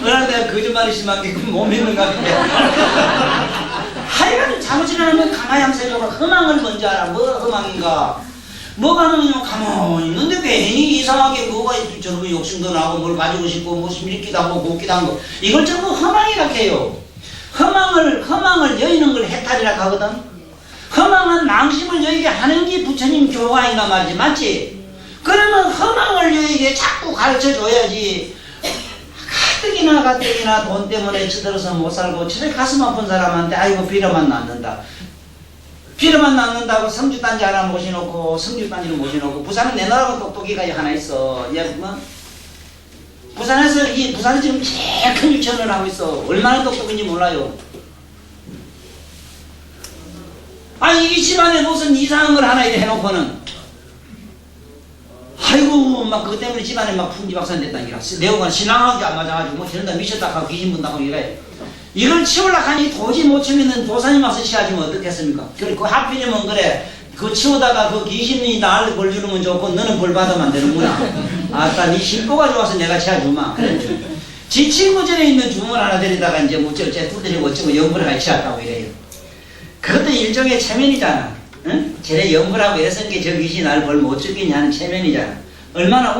그러나 내가 거짓말이 심한 게 못 믿는가 본데. 하여간 잘못을 하면 가만히 한번 생각해봐. 허망을 먼저 알아. 뭐가 허망인가? 뭐가 허망이냐면 가만히 있는데 괜히 이상하게 뭐가 저런 욕심도 나고 뭘 가지고 싶고 뭐 심리기도 하고 곱기도 하고 이걸 전부 허망이라 해요. 허망을 여의는 걸 해탈이라 하거든. 허망은 낭심을 여의게 하는 게 부처님 교화인가 말이지. 맞지? 그러면 허망을 여의게 자꾸 가르쳐 줘야지. 가뜩이나 돈 때문에 치들어서 못 살고 집에 가슴 아픈 사람한테 아이고 비료만 낳는다. 비료만 낳는다고 성주단지 하나 모셔놓고 성주단지를 모셔놓고 부산은 내놓으라고 똑똑이가 하나 있어. 얘 뭐? 부산에서 부산에 지금 제일 큰 유치원을 하고 있어. 얼마나 똑똑인지 몰라요. 아니 이 집안에 무슨 이상한 걸 하나 해놓고는 아이고 막 그것 때문에 집안에 막 풍지박산 됐다니까. 내오가 신앙하고 안 맞아가지고 뭐 저런다 미쳤다 하고 귀신 분다고 이래. 이걸 치우려고 하니 도저히 못 치우면 도사님 와서 치워주면 어떻겠습니까? 그리고 하필이면 그래 그 치우다가 그 귀신이 나를 벌 주면 좋고 너는 벌 받으면 안 되는구나. 아따 네 신보가 좋아서 내가 치워주마. 지 친구 전에 있는 주문 하나 데리다가 이제 뭐 어째 두드리고 어쩌고 연불을 같이 치웠다고 이래요. 그것도 일종의 체면이잖아. 응? 쟤네 연불하고 이래서 저 귀신이 나를 벌 못 죽겠냐 하는 체면이잖아. 얼마나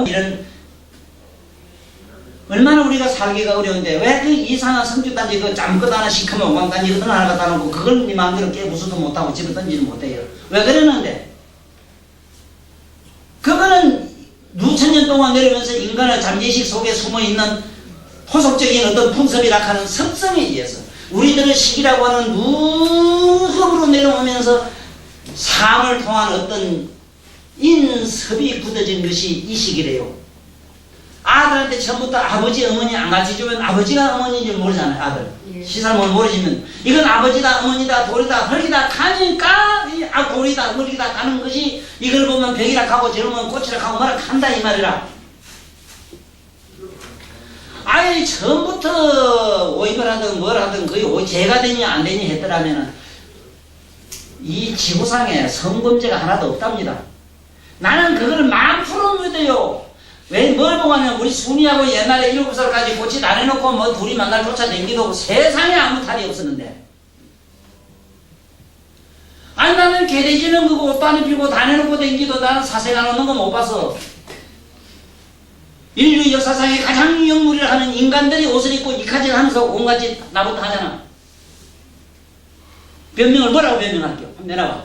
우리가 살기가 어려운데 왜 그 이상한 성주단지 그 짬것 하나 시커먼 왕단지 그거 하나 갖다 놓고 그걸 네 마음대로 깨부수도 못하고 집에 던지는 못해요. 왜 그러는데? 그거는 수천년 동안 내려오면서 인간의 잠재의식 속에 숨어있는 토속적인 어떤 풍습이라 하는 습성에 의해서 우리들의 식이라고 하는 무섭으로 내려오면서 삶을 통한 어떤 인섭이 굳어진 것이 이 식이래요. 아들한테 처음부터 아버지 어머니 안 가르쳐주면 아버지가 어머니인지 모르잖아요. 아들 시사를 모르시면 이건 아버지다 어머니다 돌이다 흙이다 가니까 돌이다 흙이다 가는 것이 이걸 보면 벽이라 하고 저걸 보면 꽃이라 하고 뭐라 한다 이 말이라. 아예 처음부터 오입을 하든 뭘 하든 거의 죄가 되냐 안 되냐 했더라면은 이 지구상에 성범죄가 하나도 없답니다. 나는 그거를 1000% 믿어요. 왜 뭘 보고 하냐면 우리 순이하고 옛날에 7살까지 고치 다 해놓고 뭐 둘이 만날 쫓아다니기도 하고 세상에 아무 탈이 없었는데, 아니 나는 개돼지는 그거 옷단을 피고 다 해놓고 다니기도 나는 사생안 없는 거 못 봤어. 인류 역사상에 가장 영물이라 하는 인간들이 옷을 입고 이카질 하면서 온갖 짓 나부터 하잖아. 변명을 뭐라고 변명할게요? 한번 내놔봐.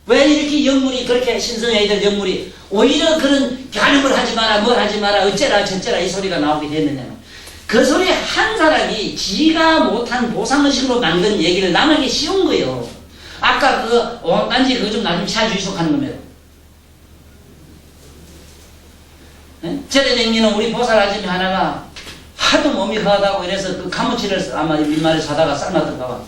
왜 이렇게 영물이 그렇게 신성해야 될 영물이 오히려 그런 가늠을 하지 마라 뭘 하지 마라 어째라 저째라 이 소리가 나오게 됐느냐면, 그 소리 한 사람이 지가 못한 보상의식으로 만든 얘기를 남에게 씌운 거예요. 아까 그거 딴지 그거 좀 나중에 차주의속 하는 겁니다. 절에 댕기는 우리 보살 아줌이 하나가 하도 몸이 허하다고 이래서 그 가무치를 아마 민말에 사다가 삶았던가 봐.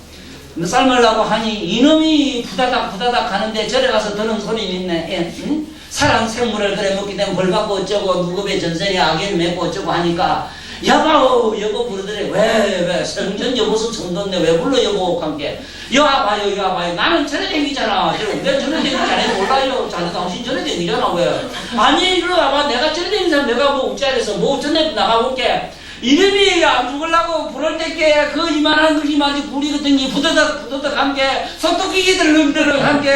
근데 삶으려고 하니 이놈이 부다닥 가는데 절에 가서 드는 소리 있네. 응? 사랑 생물을 그래 먹기 때문에 벌 받고 어쩌고 누급의 전생에 악인 맺고 어쩌고 하니까 여보 부르더래. 왜 성전 여보서 정돈네 왜 불러 여보 함께 여와봐요 나는 절에 댕기잖아. 내 절에 댕기지 않아 몰라요. 자네 당신 절에 댕기잖아. 왜 아니 이리 와봐. 내가 절에 댕기는 사람 내가 뭐 우짜리에서 뭐 전에 나가볼게. 이름이 안 죽으려고 부를 때께 그 이만한 그림아지 구리 같은 게 부드덕 함께 소떡기기들 놈들은 함께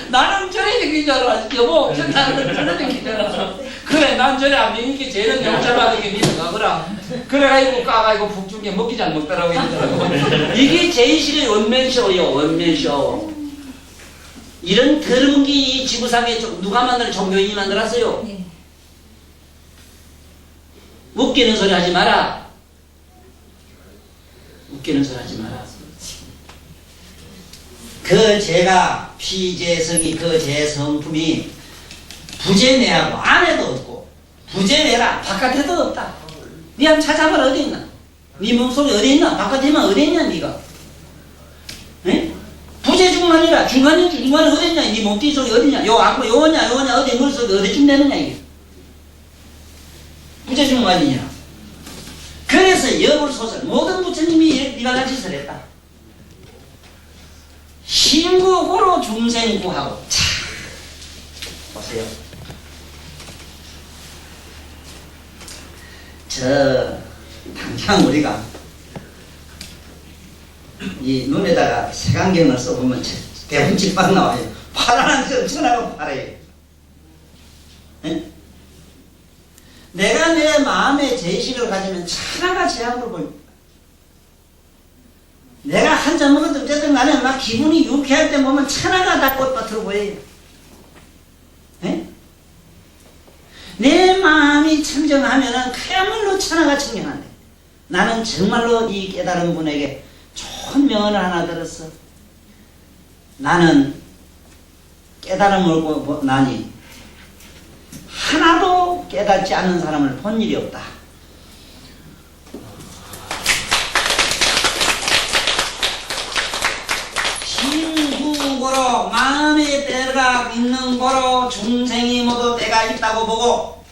나는 절에 댕기잖아. 여보 나는 절에 댕기잖아. 그래 난 절에 안 댕기게 쟤는 영차 받으게 니는 가거라. 그래가지고 까가지고 북중에 먹기 잘 먹더라고 이러더라고. 이게 제일식의 원맨쇼요. 원맨쇼. 이런 더러운 게 이 지구상에 누가 만들어? 종교인이 만들었어요. 네. 웃기는 소리 하지 마라. 웃기는 소리 하지 마라. 그 제가 피제석이 그 제 성품이 부제내하고 안에도 없고 부제내라 바깥에도 없다. 니 한번 찾아봐라. 어디 있나? 니 몸속에 어디 있나? 바깥에만 어디 있냐 니가? 에? 부제 중간이라 중간에 어디 있냐? 니 몸띠 속에 어디 있냐? 요 앞으로 요거냐 어디 머릿속에 어디쯤 되느냐 이게? 부재중간이냐. 그래서 여불소설 모든 부처님이 이와 같이 짓을 했다. 신구고로 중생구하고. 자 보세요. 당장 우리가 이 눈에다가 색안경을 써보면 대문칠빵 나와요. 파란 천하가 파래요. 내가 내 마음의 제식을 가지면 천하가 제 앞으로 보입니다. 내가 한 잔 먹어도 어쨌든 간에 막 기분이 유쾌할 때 보면 천하가 다 꽃밭으로 보여요. 내 마음이 청정하면은 그야말로 천하가 청정한데, 나는 정말로 이 깨달은 분에게 좋은 명언을 하나 들었어. 나는 깨달음을 보고 나니 하나도 깨닫지 않는 사람을 본 일이 없다. 신구고로 마음의 때가 있는 거로 중생이 모두 때가 있다고 보고,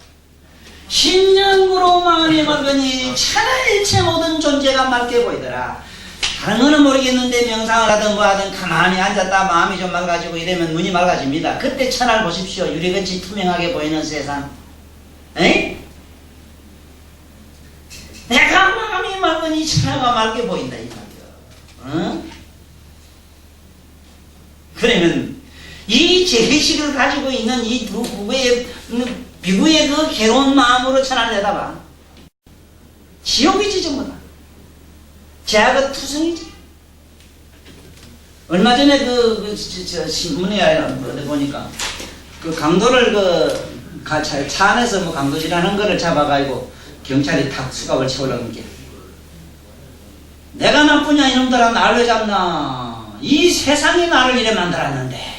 신념구로 마음이 맑으니 천하일체 모든 존재가 맑게 보이더라. 다른 거는 모르겠는데 명상을 하든 뭐 하든 가만히 앉았다 마음이 좀 맑아지고 이러면 눈이 맑아집니다. 그때 천하를 보십시오. 유리같이 투명하게 보이는 세상. 에이? 내가 마음이 맑으니 천하가 맑게 보인다 이 말이야. 어? 그러면 이 제식을 가지고 있는 이 두 부부의 비구의 그 괴로운 마음으로 천하를 내다봐. 지옥이지 전부 다. 제약은 투성이지. 얼마 전에 신문에 어디 보니까 그 강도를 차 안에서 뭐 강도질하는 거를 잡아가지고 경찰이 탁 수갑을 채우려는 게, 내가 나쁘냐 이놈들아 나를 왜 잡나? 이 세상이 나를 이래 만들었는데.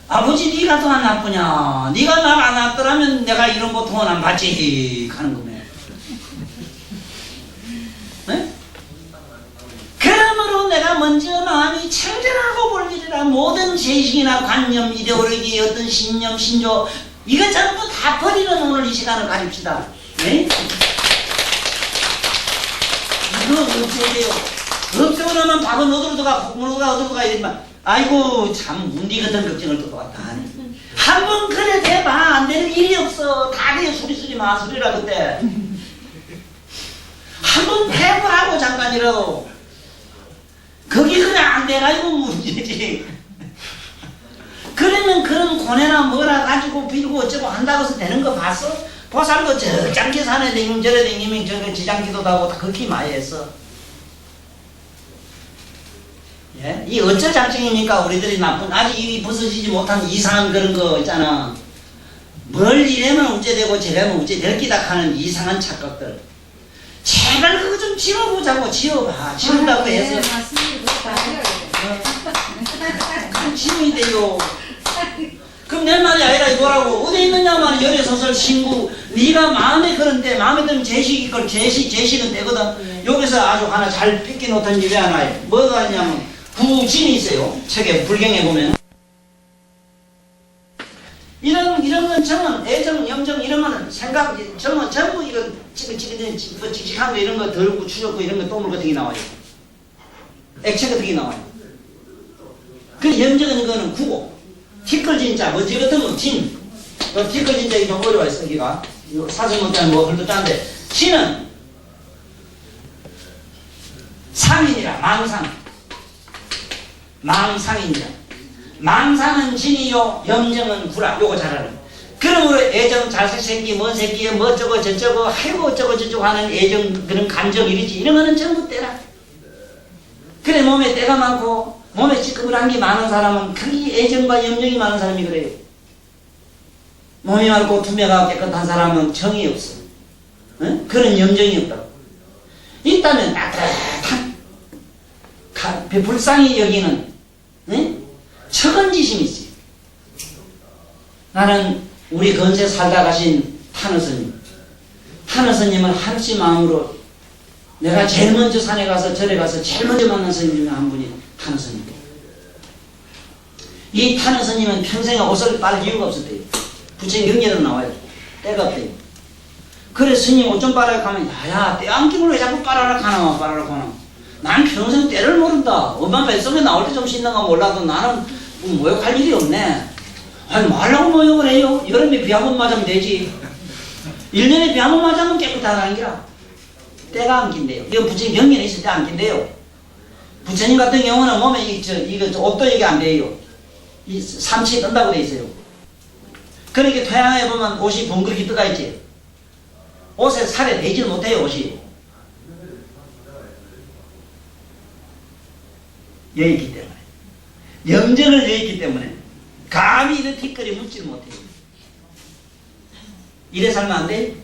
아버지 네가 더 안 나쁘냐? 네가 날 안 놨더라면 내가 이런 고통은 안 받지 하는 거네. 네? 그러므로 내가 먼저 마음이 청정하고 볼 일이라 모든 제식이나 관념, 이데올로기, 어떤 신념, 신조 이거 전부 다 버리는 오늘 이 시간을 가집시다. 네? 이거 없애야 돼요. 없애고 나면 밥은 어디로 들어가, 국물 어디로 가 이러지만 아이고 참 문디 같은 걱정을 또 왔다 하네. 한번 그래 대봐. 안 되는 일이 없어. 다 돼. 수리수리 마술이라 그때. 한번 해보라고 잠깐이라도. 그게 그래 안 돼가지고 문제지. 그러면 그런 고뇌나 뭐라 가지고 빌고 어쩌고 한다고 해서 되는 거 봤어? 보살도 저짱게 산에 댕기면 저래 댕기면 저거 지장기도도 하고 다 그렇게 많이 했어. 예? 이 어쩔 작정입니까? 우리들이 나쁜 아직 이 벗어지지 못한 이상한 그런 거 있잖아. 뭘 이래면 우째되고 저래면 우째될 기다 하는 이상한 착각들. 제발 그거 좀 지워보자고. 지워봐. 지운다고 해서 그럼 지워야 돼요. 그럼 내 말이 아니라 이거라고. 어디 있느냐만 열애소설 신구. 네가 마음에 그런데 마음에 들면 제식이 걸 제식은 되거든. 여기서 아주 하나 잘 삐끼 놓던 집에 하나 뭐가 있냐면 구진이 있어요. 책에 불경에 보면 이런 건 정은 애정 염정 이런 거는 생각 정은 전부 이런 칙칙한 거 이런 거 덜고 추적고 이런 거 또물 같은 게 나와요. 액체 같은 게 나와요. 그 염정은 이거는 구고 티끌진자 뭐지 같은 거 진. 티끌진자 좀 어려워요 쓰기가. 사실 못하는 뭐 헐도 짠데 진은 상인이라 망상이니라. 망상은 진이요 염정은 구라. 요거 잘 알아요. 그러므로 애정 자식 새끼 뭔 새끼에 뭐 어쩌고 저쩌고 아이고 어쩌고 저쩌고 하는 애정 그런 감정 이리지 이런 거는 전부 때라. 그래 몸에 때가 많고 몸에 찌끄부란 게 많은 사람은 그게 애정과 염정이 많은 사람이 그래요. 몸이 맑고 투명하고 깨끗한 사람은 정이 없어. 응? 그런 염정이 없다고. 있다면 따뜻한 불쌍히 여기는 척은지심이지. 나는 우리 건세 살다 가신 탄어 스님은 한없이 마음으로 내가 제일 먼저 산에 가서 절에 가서 제일 먼저 만난 스님 중에 한 분이 탄어 스님. 이 탄어 스님은 평생에 옷을 빨 이유가 없었대요. 부처님 경계로 나와요. 때가 없대요. 그래 스님 옷 좀 빨아라 하면 야야 때 안 끼고 왜 자꾸 빨아라 하나. 난 평생 때를 모른다. 엄마 뱃속에 나올 때 좀 씻는가 몰라도 나는 모욕할 일이 없네. 아니 말라고 모욕을 해요. 여름에 비 한 번 맞으면 되지. 1년에 비 한 번 맞으면 깨끗하다는 기라. 때가 안 낀대요. 이거 부처님 경계에 있을 때 안 낀대요. 부처님 같은 경우는 몸에 이거 옷도 이게 안 돼요. 이 삼치 뜬다고 돼 있어요. 그러니까 태양에 보면 옷이 벙그렇게 떠가 있지. 옷에 살에 대질 못해요 옷이. 여기 있기 때문에 염전을 여기 있기 때문에 감히 이런 티끌이 묻지를 못해요. 이래 살면 안 돼?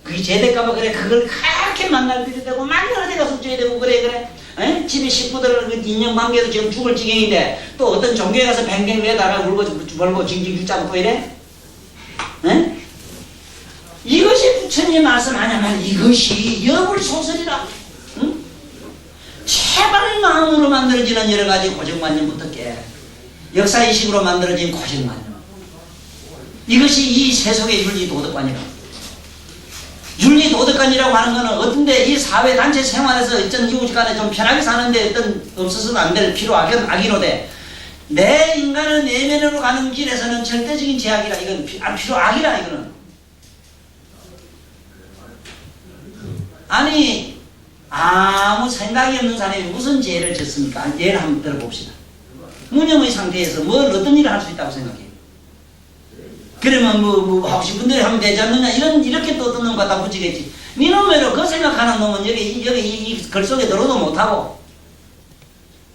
그게 제대까봐 그래. 그걸 그렇게 만날 필요 되고 만날 데가 숙제야 되고 그래. 에? 집에 식구들 인연관계도 지금 죽을 지경인데 또 어떤 종교에 가서 뱅뱅 매달아 울고 벌고 징징 죽자고 또 이래? 에? 이것이 부처님 말씀 아냐면 이것이 여불소설이라. 응? 제발 마음으로 만들어지는 여러가지 고정관념부터 깨. 역사의식으로 만들어진 고정관념. 이것이 이 세속의 윤리도덕관이라. 윤리도덕관이라고 하는 것은 어떤데 이 사회단체 생활에서 어떤 이웃간에 좀 편하게 사는데 어떤 없어서도 안 될 필요악이로돼. 내 인간을 내면으로 가는 길에서는 절대적인 제약이라. 이건 필요악이라 이거는. 아니 아무 생각이 없는 사람이 무슨 죄를 졌습니까? 예를 한번 들어봅시다. 무념의 상태에서 뭘 어떤 일을 할 수 있다고 생각해요? 그러면 뭐 하고 싶은 대로 하면 되지 않느냐 이렇게 또 어떤 놈 갖다 붙이겠지. 니놈으로 그 생각하는 놈은 여기 이 글 속에 들어도 못하고.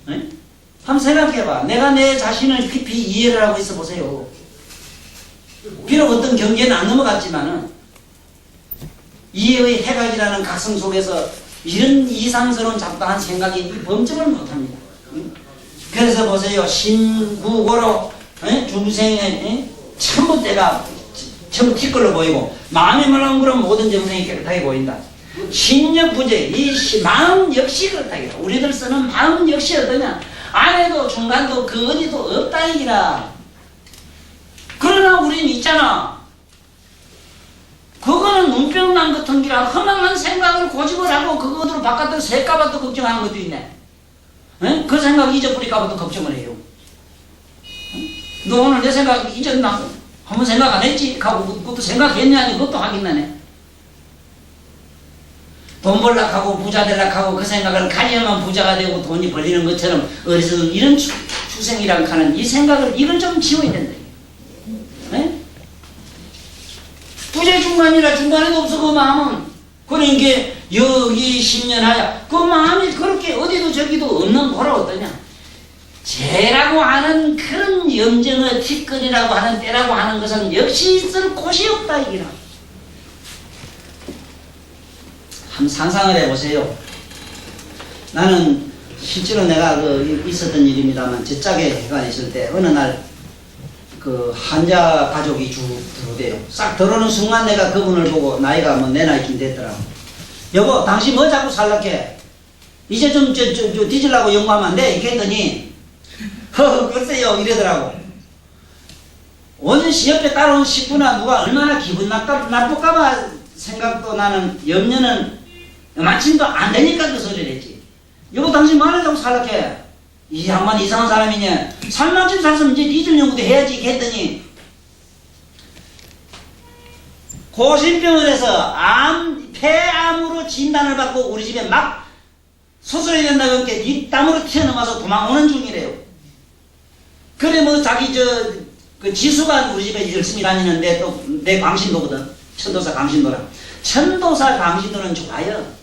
에? 한번 생각해봐. 내가 내 자신을 깊이 이해를 하고 있어 보세요. 비록 어떤 경계는 안 넘어갔지만은 이해의 해각이라는 각성 속에서 이런 이상스러운 잡다한 생각이 범접을 못합니다. 그래서 보세요. 신구고로 중생의 전부 때가 전부 티끌로 보이고 마음이 말랑그런 모든 정생이 깨끗하게 보인다. 신력부재 이 마음 역시 그렇다. 우리들 쓰는 마음 역시 어떠냐. 안에도 중간도 그 어디도 없다 이기라. 그러나 우리는 있잖아. 그거는 눈병 난 같은 기라 허망한 생각을 고집을 하고 그것으로 바깥으로 새까봐도 걱정하는 것도 있네. 에? 그 생각 잊어버릴까봐도 걱정을 해요. 너 오늘 내 생각 잊었나? 한번 생각 안 했지? 하고 그것도 생각했냐니 그것도 하긴 나네. 돈 벌락 하고 부자 되락 하고 그 생각을 가져야만 부자가 되고 돈이 벌리는 것처럼 어디서든 이런 추생이랑 하는 이 생각을 이걸 좀 지워야 된다. 네? 부재 중간이라 중간에도 없어 그 마음은. 그러니까 여기 10년 하야 그 마음이 그렇게 어디도 저기도 없는 거라 어떠냐. 죄라고 하는 그런 염정의 티끌이라고 하는 때라고 하는 것은 역시 있을 곳이 없다 이기라. 한번 상상을 해보세요. 나는 실제로 내가 있었던 일입니다만 제 짝에 해가 있을 때 어느 날 그 한자 가족이 들어오대요. 싹 들어오는 순간 내가 그분을 보고 나이가 뭐 내 나이쯤 됐더라고. 여보 당신 뭐 자꾸 살락해? 이제 좀 뒤질라고 연구하면 안 돼? 이렇게 했더니 글쎄요 이러더라고. 원시 옆에 따라온 식구나 누가 얼마나 기분 나쁠까봐 생각도 나는 염려는 마침도 안 되니까 그 소리를 했지. 여보 당신 뭐 하려고 살락해? 이 양반 이상한 사람이냐. 살만큼 살았으면 이제 뒤질 연구도 해야지 했더니 고심병원에서 폐암으로 진단을 받고 우리 집에 막 수술해야 된다고 이렇게 뒷담으로 튀어나와서 도망오는 중이래요. 그래 뭐 자기 그 지수가 우리 집에 열심히 다니는데 또 내 광신도거든. 천도사 광신도라. 천도사 광신도는 좋아요.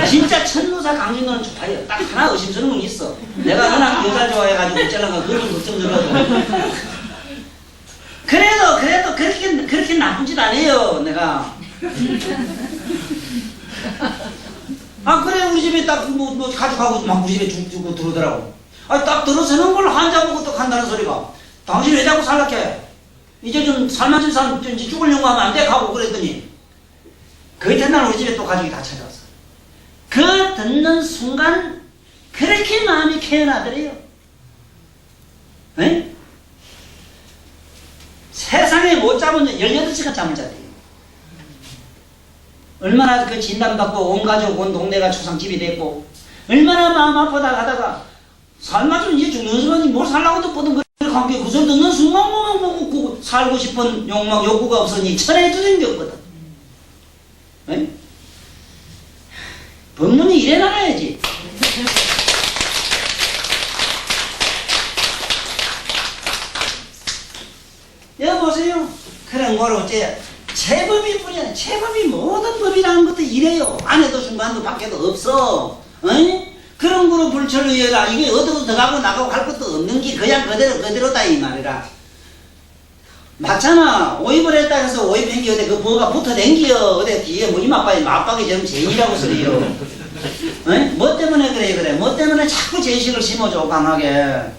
진짜 천도사 강진도는 좋아요. 딱 하나 의심스러운 건 있어. 내가 워낙 여자 좋아해가지고 어쩌려고 그걸 좀 걱정 들어도 그래도 그렇게 나쁜 짓 안 해요 내가. 아 그래 우리 집에 딱 뭐 가족하고 막 우리 집에 죽고 들어오더라고. 아 딱 들어서는 걸 환자 보고 또 한다는 소리가 당신 왜 자꾸 살락해? 이제 좀 살만한 사람 이제 죽으려고 하면 안 돼? 하고 그랬더니 그 이튿날 우리 집에 또 가족이 다 찾아왔어. 그 듣는 순간 그렇게 마음이 개운하더래요. 네? 세상에 못 자면 18시간 잠을 잤대요. 얼마나 그 진단받고 온 가족 온 동네가 초상집이 됐고 얼마나 마음 아프다 하다가 살마좀 이제 죽는 순간이 뭘 살라고도 뻗은 그런 관계 그 소리 듣는 순간만 보고 살고 싶은 욕망 욕구가 없으니 천에 두는 게 없거든. 네? 법문이 이래 나가야지. 여보세요. 그런 걸 어째 제법이 뿐이야. 제법이 모든 법이라는 것도 이래요. 안에도 중간도 밖에도 없어. 어이? 그런 거로 불철로 이어라. 이게 어디로 들어가고 나가고 할 것도 없는 게 그냥 그대로다 이 말이라. 맞잖아. 오입을 했다 해서 오입한 게 어디 그 뭐가 붙어 댕기요. 어디 뒤에 뭐 이마빠에 맞박이 좀 죄인이라고 소리요. 뭐 때문에 그래. 뭐 때문에 자꾸 죄의식을 심어줘 강하게.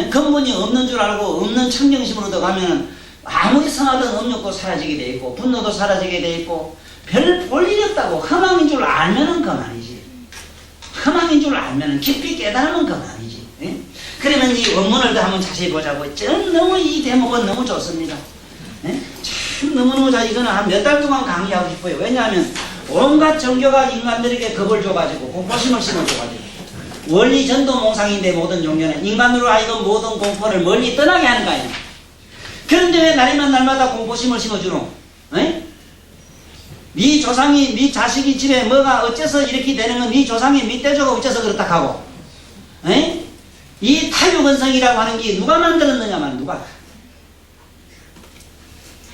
근본이 없는 줄 알고 없는 청정심으로 들어가면 아무리 성하던 음욕도 사라지게 돼 있고 분노도 사라지게 돼 있고 별 볼 일이 없다고. 허망인 줄 알면은 그만이지. 허망인 줄 알면은 깊이 깨달으면 그만이지. 그러면 이 원문을 더 한번 자세히 보자고. 너무 이 대목은 너무 좋습니다. 참 너무너무 이거는 한 몇 달 동안 강의하고 싶어요. 왜냐하면 온갖 종교가 인간들에게 겁을 줘가지고 공포심을 심어줘가지고 원리 전도 몽상인데 모든 종교는 인간으로 하여금 모든 공포를 멀리 떠나게 하는 거 아니야. 그런데 왜 날마다 공포심을 심어주노? 네 조상이 네 자식이 집에 뭐가 어째서 이렇게 되는 건 네 조상이 밑대조가 어째서 그렇다 하고 이 타유건성이라고 하는 게 누가 만들었느냐 말 누가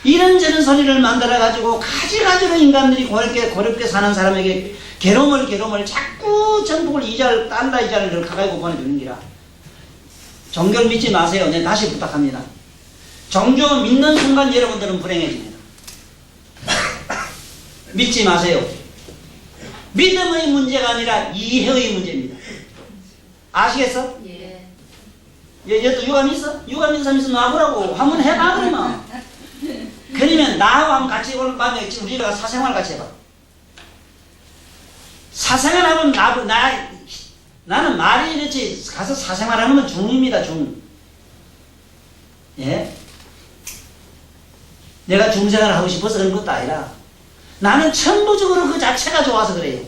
이런저런 소리를 만들어가지고 가지가지로 인간들이 고렵게 사는 사람에게 괴로움을 자꾸 전복을 달러 이자를 가가지고 보내주는 기라. 종교를 믿지 마세요. 네, 다시 부탁합니다. 종교 믿는 순간 여러분들은 불행해집니다. 믿지 마세요. 믿음의 문제가 아니라 이해의 문제입니다. 아시겠어? 예. 얘도 유감 있어? 유감 있는 사람 있으면 놔보라고. 한번 해봐 그러면. 그러면 나하고 한번 같이 오늘 밤에 우리가 사생활 같이 해봐. 사생활하면 나는 말이 이렇지 가서 사생활하는 건 중입니다. 중. 예? 내가 중생활을 하고 싶어서 그런 것도 아니라 나는 천부적으로 그 자체가 좋아서 그래요.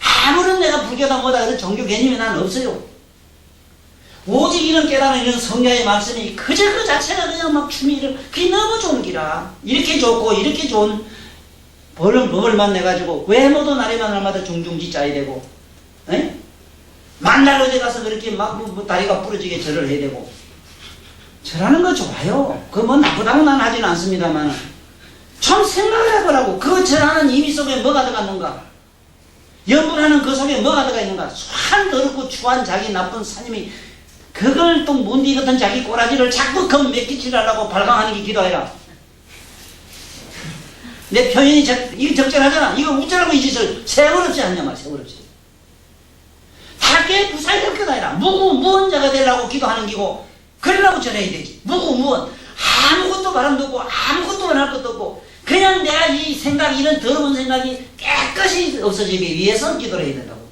아무런 내가 불교다 뭐다 그런 종교 개념이 나는 없어요. 오직 이런 깨달은 이런 성경의 말씀이 그저 그 자체가 그냥 막 춤이 그게 너무 좋은 기라. 이렇게 좋고 이렇게 좋은 법을 만나가지고 왜 모두 날마다 중중지짜야 되고, 에? 만날 어디 가서 그렇게 막 다리가 부러지게 절을 해야 되고. 절하는 거 좋아요. 그거 뭐 나쁘다고 난 하지는 않습니다만 좀 생각을 해보라고. 그 절하는 의미 속에 뭐가 들어갔는가? 염불하는 그 속에 뭐가 들어가 있는가? 수한 더럽고 추한 자기 나쁜 사님이 그걸 또 문디 같은 자기 꼬라지를 자꾸 겁 맥기치려고 발광하는 게 기도해라. 내 표현이 이거 적절하잖아. 이거 우짜라고 이 짓을 세월없이 하냐 말 세월없이. 다게 부살될 거다 해라. 무구무원 자가 되려고 기도하는 기고 그러려고 절해야 되지. 무구무원. 아무것도 바람도 없고 아무것도 원할 것도 없고 그냥 내가 이 생각 이런 더러운 생각이 깨끗이 없어지기 위해서 기도를 해야 된다고.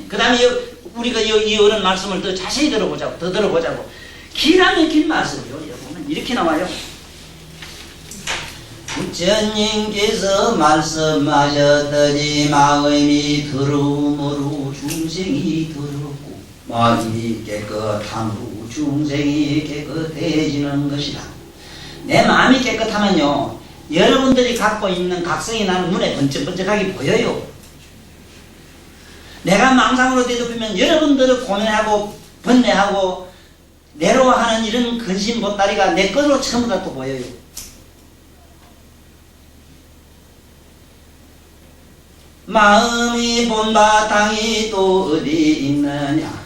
그 다음에 우리가 이 어른 말씀을 더 자세히 들어보자고. 더 들어보자고. 기가 막힌 말씀이요. 여러분 이렇게 나와요. 부처님께서 말씀하셨더니 마음이 더러움으로 중생이 더럽고 마음이 깨끗함으로 중생이 깨끗해지는 것이다. 내 마음이 깨끗하면요 여러분들이 갖고 있는 각성이 나는 눈에 번쩍번쩍하게 보여요. 내가 망상으로 대접하면 여러분들을 고뇌하고 번뇌하고 내로하는 이런 근심 보따리가 내 것으로 전부 다 또 보여요. 마음이 본바탕이 또 어디 있느냐.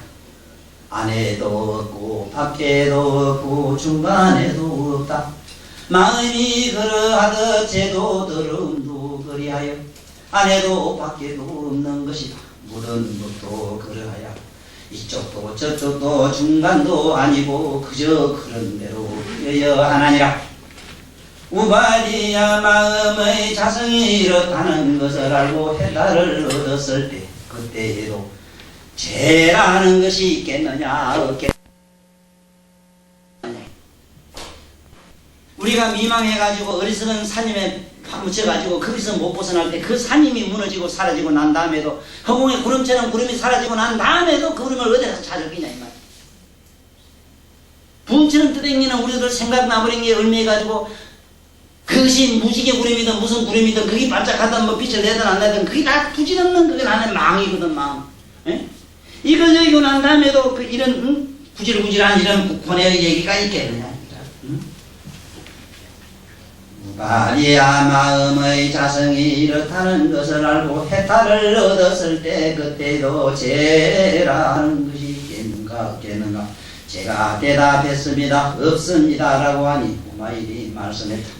안에도 없고 밖에도 없고 중간에도 없다. 마음이 그러하듯 죄도 더러움도 그리하여 안에도 밖에도 없는 것이다. 모든 것도 그러하여 이쪽도 저쪽도 중간도 아니고 그저 그런 대로 여여 하나니라. 우바리야 마음의 자성이 이렇다는 것을 알고 해달을 얻었을 때 그때에도 죄라는 것이 있겠느냐 없겠느냐. 우리가 미망해가지고 어리석은 산임에 파묻혀가지고 거기서 못 벗어날 때 그 산임이 무너지고 사라지고 난 다음에도 허공에 구름처럼 구름이 사라지고 난 다음에도 그 구름을 어디 가서 찾을 거냐 이 말이야. 붕처럼 뜨댕기는 우리들 생각나버린 게 얼매가지고 그것이 무지개 구름이든 무슨 구름이든 그게 반짝하든 뭐 빛을 내든 안 내든 그게 다 부질없는 그게 나는 망이거든 망. 에? 이걸 여기고 난 다음에도 그 이런 구질구질한 이런 고뇌의 얘기가 있겠느냐. 무바리야 마음의 자성이 이렇다는 것을 알고 해탈을 얻었을 때 그때도 죄라는 것이 있겠는가 없겠는가. 제가 대답했습니다. 없습니다 라고 하니 고마일이 말씀했다.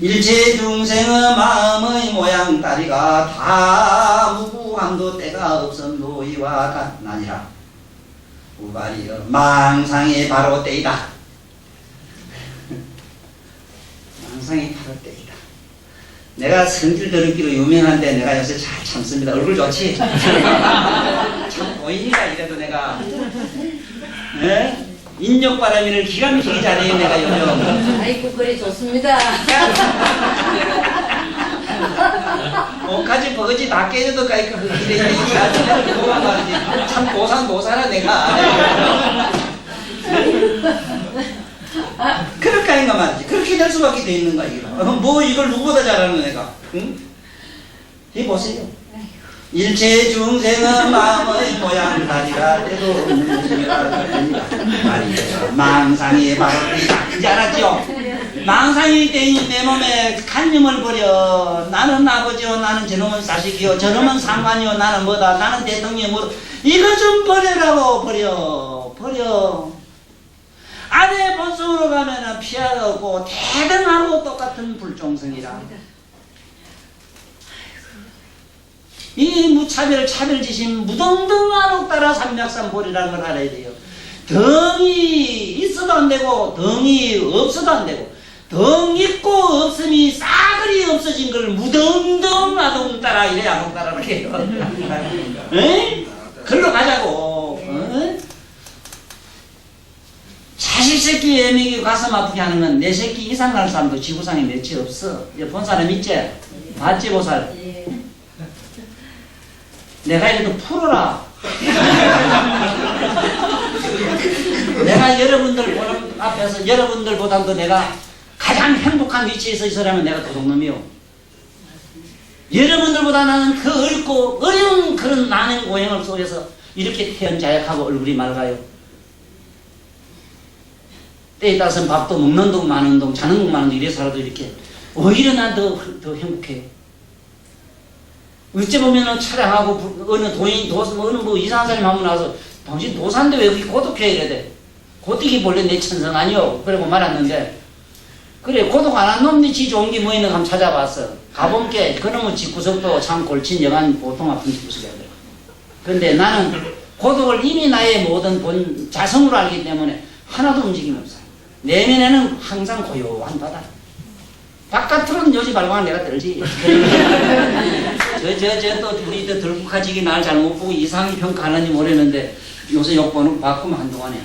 일체 중생의 마음의 모양 다리가 다 무구함도 때가 없음도 이와 같나니라. 우바리여 망상이 바로 때이다. 망상이 바로 때이다. 내가 성질 더럽기로 유명한데 내가 요새 잘 참습니다. 얼굴 좋지? 참 보이니까 이래도 내가 네? 인력바람이를 기가 막히게 잘해요 내가 요즘. 아이고 그래 좋습니다. 옷까지 버거지 다 깨져도 까이까 그래 그거만 말이지. 참 고산고사라 내가. 그렇게 하는가 말이지. 그렇게 될 수밖에 돼 있는가 이거. 뭐 이걸 누구보다 잘하는 내가. 응? 이 보세요. 일체 중생의 마음의 모양 다리가 때도 없는 것이라 말이죠. 망상이 바로 이제 알았죠? 망상이 되니 내 몸에 간념을 버려. 나는 아버지요, 나는 저놈은 자식이요, 저놈은 상관이요, 나는 뭐다, 나는 대통령이 뭐 이거 좀 버리라고. 버려. 안에 본성으로 가면은 피하가 없고 대등하고 똑같은 불종성이라. 이 무차별 차별지심 무등등하록 따라 삼맥산 보리라는 걸 알아야 돼요. 덩이 있어도 안 되고 덩이 없어도 안 되고 덩 있고 없음이 싸그리 없어진 걸 무등등 아동 따라 이래 아동 따라 이렇게 해요. 글로 가자고. 자식 새끼 애먹이고 가슴 아프게 하는 건 내 새끼 이상 날 사람도 지구상에 몇이 없어. 본 사람 있지? 봤지 보살? 내가 이래도 풀어라. 내가 여러분들 보는 앞에서 여러분들보다도 내가 가장 행복한 위치에 서 있으라면 내가 도둑놈이요. 여러분들보다 나는 그 어렵고 어려운 그런 난행 고행을 속에서 이렇게 태연자약하고 얼굴이 맑아요. 때에 따라서는 밥도 먹는 동 마는 동 자는 동 마는 동 이래 살아도 이렇게 오히려 난 더 행복해요. 어째 보면은 차량하고 어느 어느 뭐 이상한 사람이 한번 나와서 당신 도사인데 왜 그렇게 고독해 이래대. 고독이 본래 내 천성 아니요. 그러고 말았는데 그래 고독 안 한 놈이 지 좋은 게 뭐 있는가 한번 찾아봤어. 가본게 그놈의 집구석도 참 골친 여간 보통 아픈 집구석이야. 그런데 나는 고독을 이미 나의 모든 본 자성으로 알기 때문에 하나도 움직임 없어요. 내면에는 항상 고요한 바다. 바깥으로는 요지 발광을 내가 떨지. 또 우리 들국화지기 날 잘못 보고 이상히 평가하는지 모르겠는데 요새 욕보는 바꾸면 한동안에.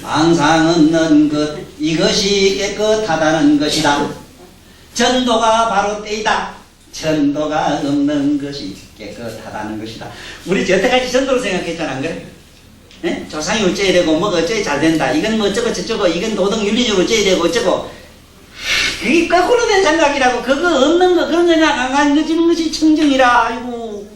망상 없는 것 이것이 깨끗하다는 것이다. 전도가 바로 때이다. 전도가 없는 것이 깨끗하다는 것이다. 우리 여태까지 전도를 생각했잖아, 안 그래? 네? 조상이 어째야 되고 뭐가 어째야 잘 된다. 이건 뭐 어쩌고 저쩌고 이건 도덕 윤리적으로 어째야 되고 어쩌고. 그게 거꾸로 된 생각이라고. 그거 없는 거 그런 생각 안 가지는 것이 청정이라. 아이고.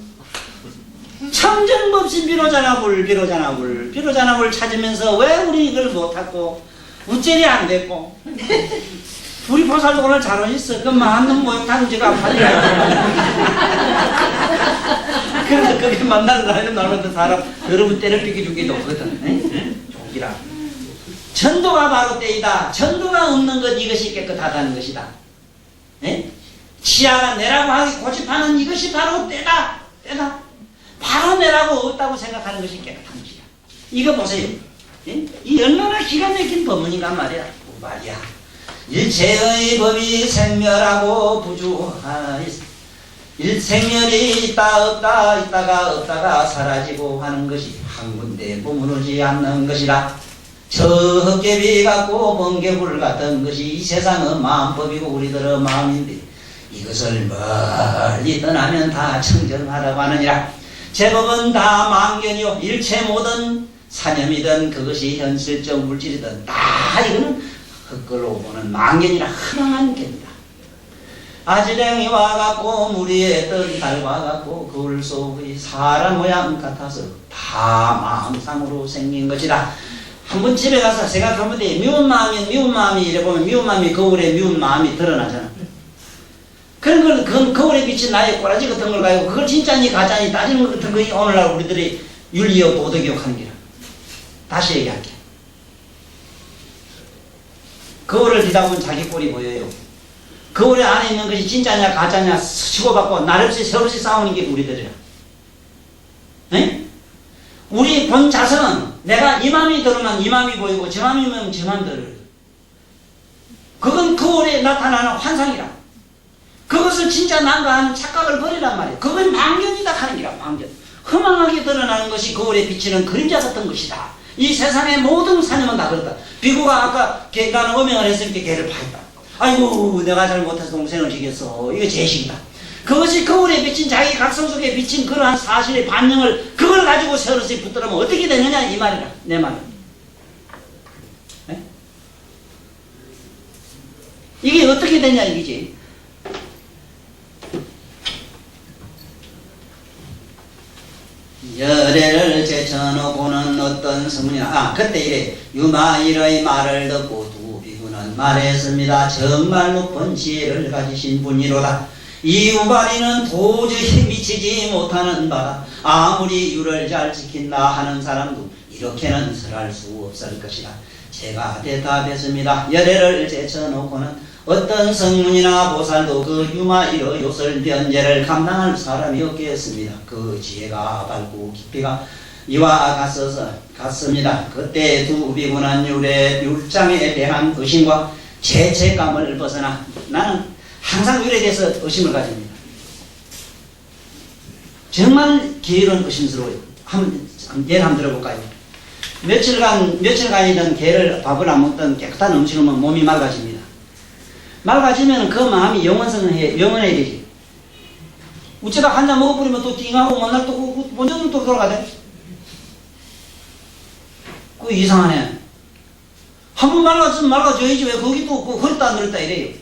청정법신 비로자나물 비로자나물 비로자나물 찾으면서 왜 우리 이걸 못하고 우째리 안 됐고. 우리 보살도 오늘 잘 오셨어. 그 만능 모욕탕 제가 아파요. 그래서 그게 만나는 사람 나오는 사람 여러분 때를 비켜주기도 없거든. 종기라. 전도가 바로 때이다. 전도가 없는 것 이것이 깨끗하다는 것이다. 치아가 내라고 하기 고집하는 이것이 바로 때다. 때다. 바로 내라고 없다고 생각하는 것이 깨끗한 것이다. 이거 보세요. 이 얼마나 기가 막힌 법문인가 말이야. 일체의 법이 생멸하고 부주하니 일생멸이 있다 없다 있다가 없다가 사라지고 하는 것이 한 군데 머무르지 않는 것이라. 적개비 같고 번개불 같은 것이 이 세상의 마음법이고 우리들의 마음인데 이것을 멀리 떠나면 다 청정하라고 하느니라. 제법은 다 망견이요 일체 모든 사념이든 그것이 현실적 물질이든 다 이거는 헛걸로 보는 망견이라 허망한 견이다. 아지랭이와 같고 무리에 뜬 달과 같고 거울 속의 사람 모양 같아서 다 마음상으로 생긴 것이다. 한번 집에 가서 생각하면 돼. 미운 마음이 이래 보면 미운 마음이 거울에 미운 마음이 드러나잖아. 그런 걸 거울에 비친 나의 꼬라지 같은 걸 가지고 그걸 진짜니 가짜니 따지는 것 같은 거 오늘날 우리들이 윤리요 도덕이요 하는 게라. 다시 얘기할게. 거울을 뒤다보면 자기 꼴이 보여요. 거울 안에 있는 것이 진짜냐 가짜냐 치고받고 날없이 새없이 싸우는 게 우리들이야. 네? 우리 본 자성은 내가 이 마음이 들으면 이 마음이 보이고 저 마음이면 저 마음이 들어요. 그건 거울에 나타나는 환상이라. 그것을 진짜 난가 하는 착각을 버리란 말이야. 그건 망견이다 하는 기라. 망견. 허망하게 드러나는 것이 거울에 비치는 그림자 같은 것이다. 이 세상의 모든 사념은 다 그렇다. 비구가 아까 나는 어명을 했을 때 걔를 파했다. 아이고 내가 잘못해서 동생을 죽였어. 이거 죄식이다. 그것이 거울에 비친 자기 각성 속에 비친 그러한 사실의 반영을 그걸 가지고 세월씩 붙들으면 어떻게 되느냐 이 말이라. 내 말은. 네? 이게 어떻게 되냐 이거지. 열애를 제쳐놓고는 어떤 성문이나 그때 이래 유마일의 말을 듣고 두 비구는 말했습니다. 정말 높은 지혜를 가지신 분이로다. 이 우바리는 도저히 미치지 못하는 바다. 아무리 유를 잘 지킨다 하는 사람도 이렇게는 설할 수 없을 것이다. 제가 대답했습니다. 열애를 제쳐놓고는 어떤 성문이나 보살도 그 유마이의 요설 변제를 감당할 사람이 없겠습니다. 그 지혜가 밝고 깊이가 이와 같습니다. 그때 두 비구는 율장에 대한 의심과 죄책감을 벗어나 나는 항상 율에 대해서 의심을 가집니다. 정말 게으른 의심스러워요. 예를 한번 들어볼까요? 며칠간이던 개를 밥을 안 먹던 깨끗한 음식을 먹으면 몸이 맑아집니다. 맑아지면 그 마음이 영원해야 되지. 우째다 한 잔 먹어버리면 또 띵하고 맨날 또 먼저 또 돌아가대. 그 이상하네. 한 번 말랐으면 말아줘야지 왜 거기 또 그랬다 늘었다 이래요.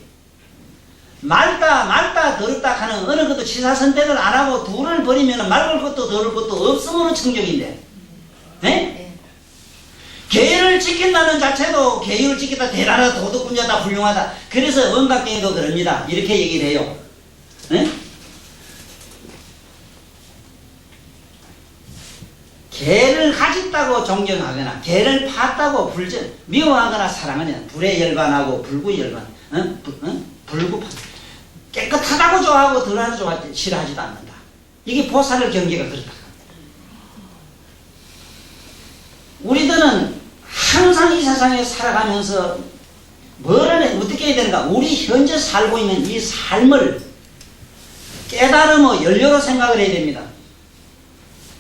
맑다 더럽다 하는 어느 것도 취사 선택을 안 하고 둘을 버리면 맑을 것도 더러울 것도 없음으로 청정인데, 네? 계율을 지킨다는 자체도 계율을 지키다 대단하다 도덕군자다 훌륭하다. 그래서 원각경에도 그럽니다. 이렇게 얘기를 해요. 네? 개를 가졌다고 존경하거나 개를 팠다고 미워하거나 사랑하면 불에 열반하고 불구에 열반, 불구파 깨끗하다고 좋아하고 덜하다고 좋아하지 싫어하지도 않는다. 이게 보살의 경계가 그렇다. 우리들은 항상 이 세상에 살아가면서 어떻게 해야 되는가? 우리 현재 살고 있는 이 삶을 깨달음의 연료로 생각을 해야 됩니다.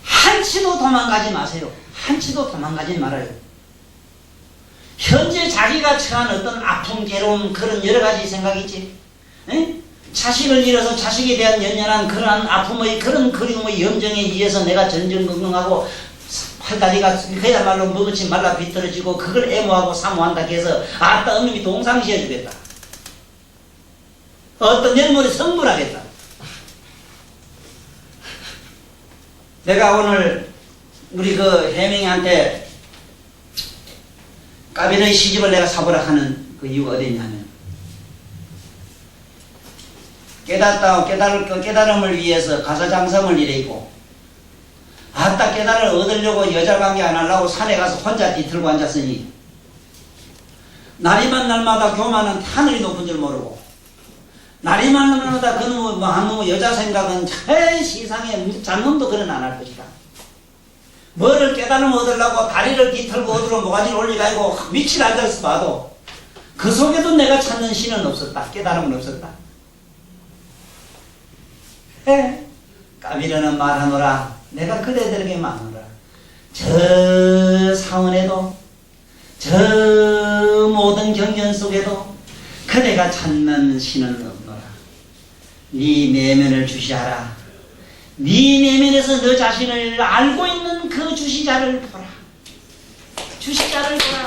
한치도 도망가지 마세요. 한치도 도망가지 말아요. 현재 자기가 처한 어떤 아픔, 괴로움, 그런 여러 가지 생각이 있지. 에? 자식을 잃어서 자식에 대한 연연한 그러한 아픔의 그런 그리움의 염정에 의해서 내가 전전긍긍하고 팔다리가 그야말로 먹었지 말라 비틀어지고 그걸 애모하고 사모한다 해서 아따 어머님이 동상시해 주겠다. 어떤 내일모레 성불하겠다. 내가 오늘 우리 그 혜명이한테 까비의 시집을 내가 사보라 하는 그 이유가 어디 있냐면 깨달음을 위해서 가사장성을 일해있고 아따 깨달음을 얻으려고 여자관계 안 하려고 산에 가서 혼자 뒤틀고 앉았으니 날이만 날마다 교만은 하늘이 높은 줄 모르고 날이만 날마다 그놈의 한 놈의 여자 생각은 제 세상에 잔놈도 그런 안 할 것이다. 뭐를 깨달음을 얻으려고 다리를 뒤틀고 어디로 모가지를 올리가지고 밑을 앉아서 봐도 그 속에도 내가 찾는 신은 없었다. 깨달음은 없었다. 까미려는 말하노라. 내가 그대들에게 말하노라. 저 사원에도 저 모든 경전 속에도 그대가 찾는 신은 없노라. 네 내면을 주시하라. 네 내면에서 너 자신을 알고 있는 그 주시자를 보라. 주시자를 보라.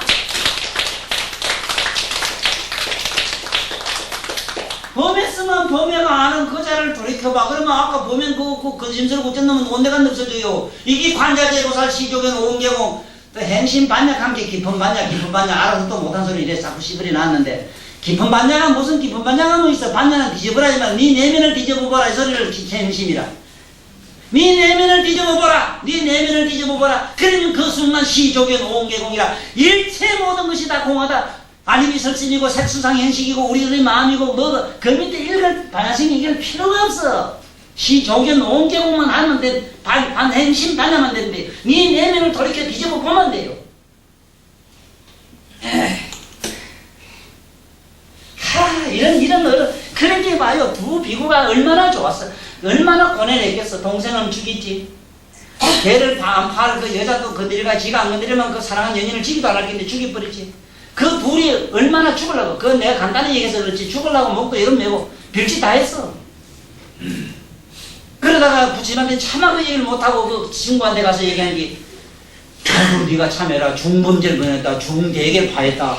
범했으면 범해가 아는 그 자를 돌이켜봐. 그러면 아까 보면 그 근심스러워 어쩐 놈은 온데가 없어져요. 이게 관자재고살 시조견 오은계공 또 행심 반약함께 깊은 반약 알아서 또 못한 소리 이래 자꾸 시들이 나왔는데 깊은 반약은 무슨 깊은 반약은 있어. 반약은 뒤집어라지만 네 내면을 뒤집어보라 이 소리를 행심이라. 네 내면을 뒤집어보라. 네 내면을 뒤집어보라. 그러면 그 순간 시조견 오은계공이라 일체 모든 것이 다 공하다. 아니미 설신이고 색수상 행식이고 우리들의 마음이고 뭐가 그 밑에 읽을 반야승이 이길 필요가 없어. 시조견 오은계공만 하면 돼. 반행심 반야만 되는데 네 내면을 돌이켜 뒤집어 보면 돼요. 이런 그렇게 봐요. 두 비구가 얼마나 좋았어. 얼마나 고뇌했겠어. 동생은 죽이지. 걔를 그 여자도 건드리가 지가 안 건드리면 그 사랑한 연인을 지기도 안 할 텐데 죽여버리지. 그 둘이 얼마나 죽으려고. 그건 내가 간단히 얘기해서 그렇지. 죽으려고 목도 이런 메고 별짓 다 했어. 그러다가 부친한테 차마 그 얘기를 못하고 그 친구한테 가서 얘기한 게 결국 네가 참해라. 중범죄를 범했다. 중대결 파했다.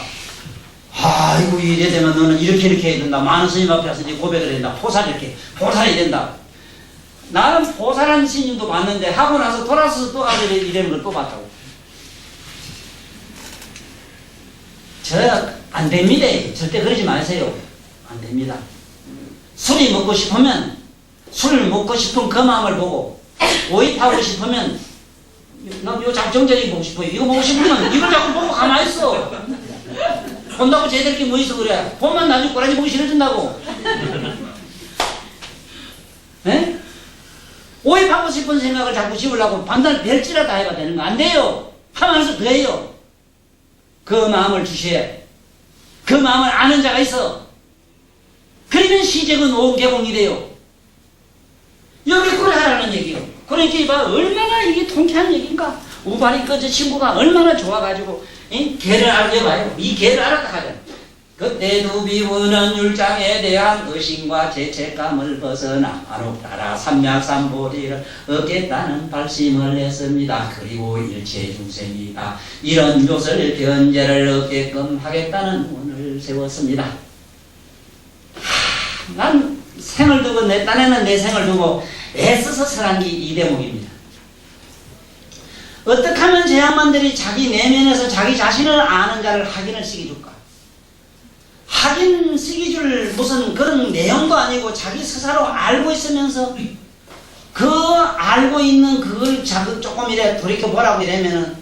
아이고 이래 되면 너는 이렇게 해야 된다. 많은 스님 앞에 와서 이제 고백을 해야 된다. 포살이 된다. 나는 포살한 스님도 봤는데 하고 나서 돌아서서 또 가서 이런 걸 또 봤다고. 안 됩니다. 절대 그러지 마세요. 안 됩니다. 술을 먹고 싶으면 그 마음을 보고 오입하고 싶으면 난 요 작정적이 보고 싶어요. 이거 보고 싶으면 이걸 자꾸 보고 가만히 있어. 본다고 쟤들 게 뭐 있어 그래. 보면 나중에 꼬라지 보기 싫어진다고. 에? 오입하고 싶은 생각을 자꾸 지우려고 반달 별지라도 해봐 되는 거 안 돼요. 하면서 그래요. 그 마음을 주셔야 그 마음을 아는 자가 있어. 그러면 시적은 오개공이 돼요. 여기 그래 하라는 얘기요. 그러니까 이봐 얼마나 이게 통쾌한 얘기인가. 우발이 그 친구가 얼마나 좋아가지고 개를 알아봐요. 이 개를 알았다 하잖아. 그때도 비우는 율장에 대한 의심과 죄책감을 벗어나 아록따라 삼약삼보리를 얻겠다는 발심을 했습니다. 그리고 일체중생이다 이런 묘설 변제를 얻게끔 하겠다는 운을 세웠습니다. 난 생을 두고 내 딴에는 내 생을 두고 애써서 설한 게 이 대목입니다. 어떻게 하면 제 양반들이 자기 내면에서 자기 자신을 아는 자를 확인을 시켜줄까? 확인 시켜줄 무슨 그런 내용도 아니고 자기 스스로 알고 있으면서 그 알고 있는 그걸 조금 이래 돌이켜보라고 이러면은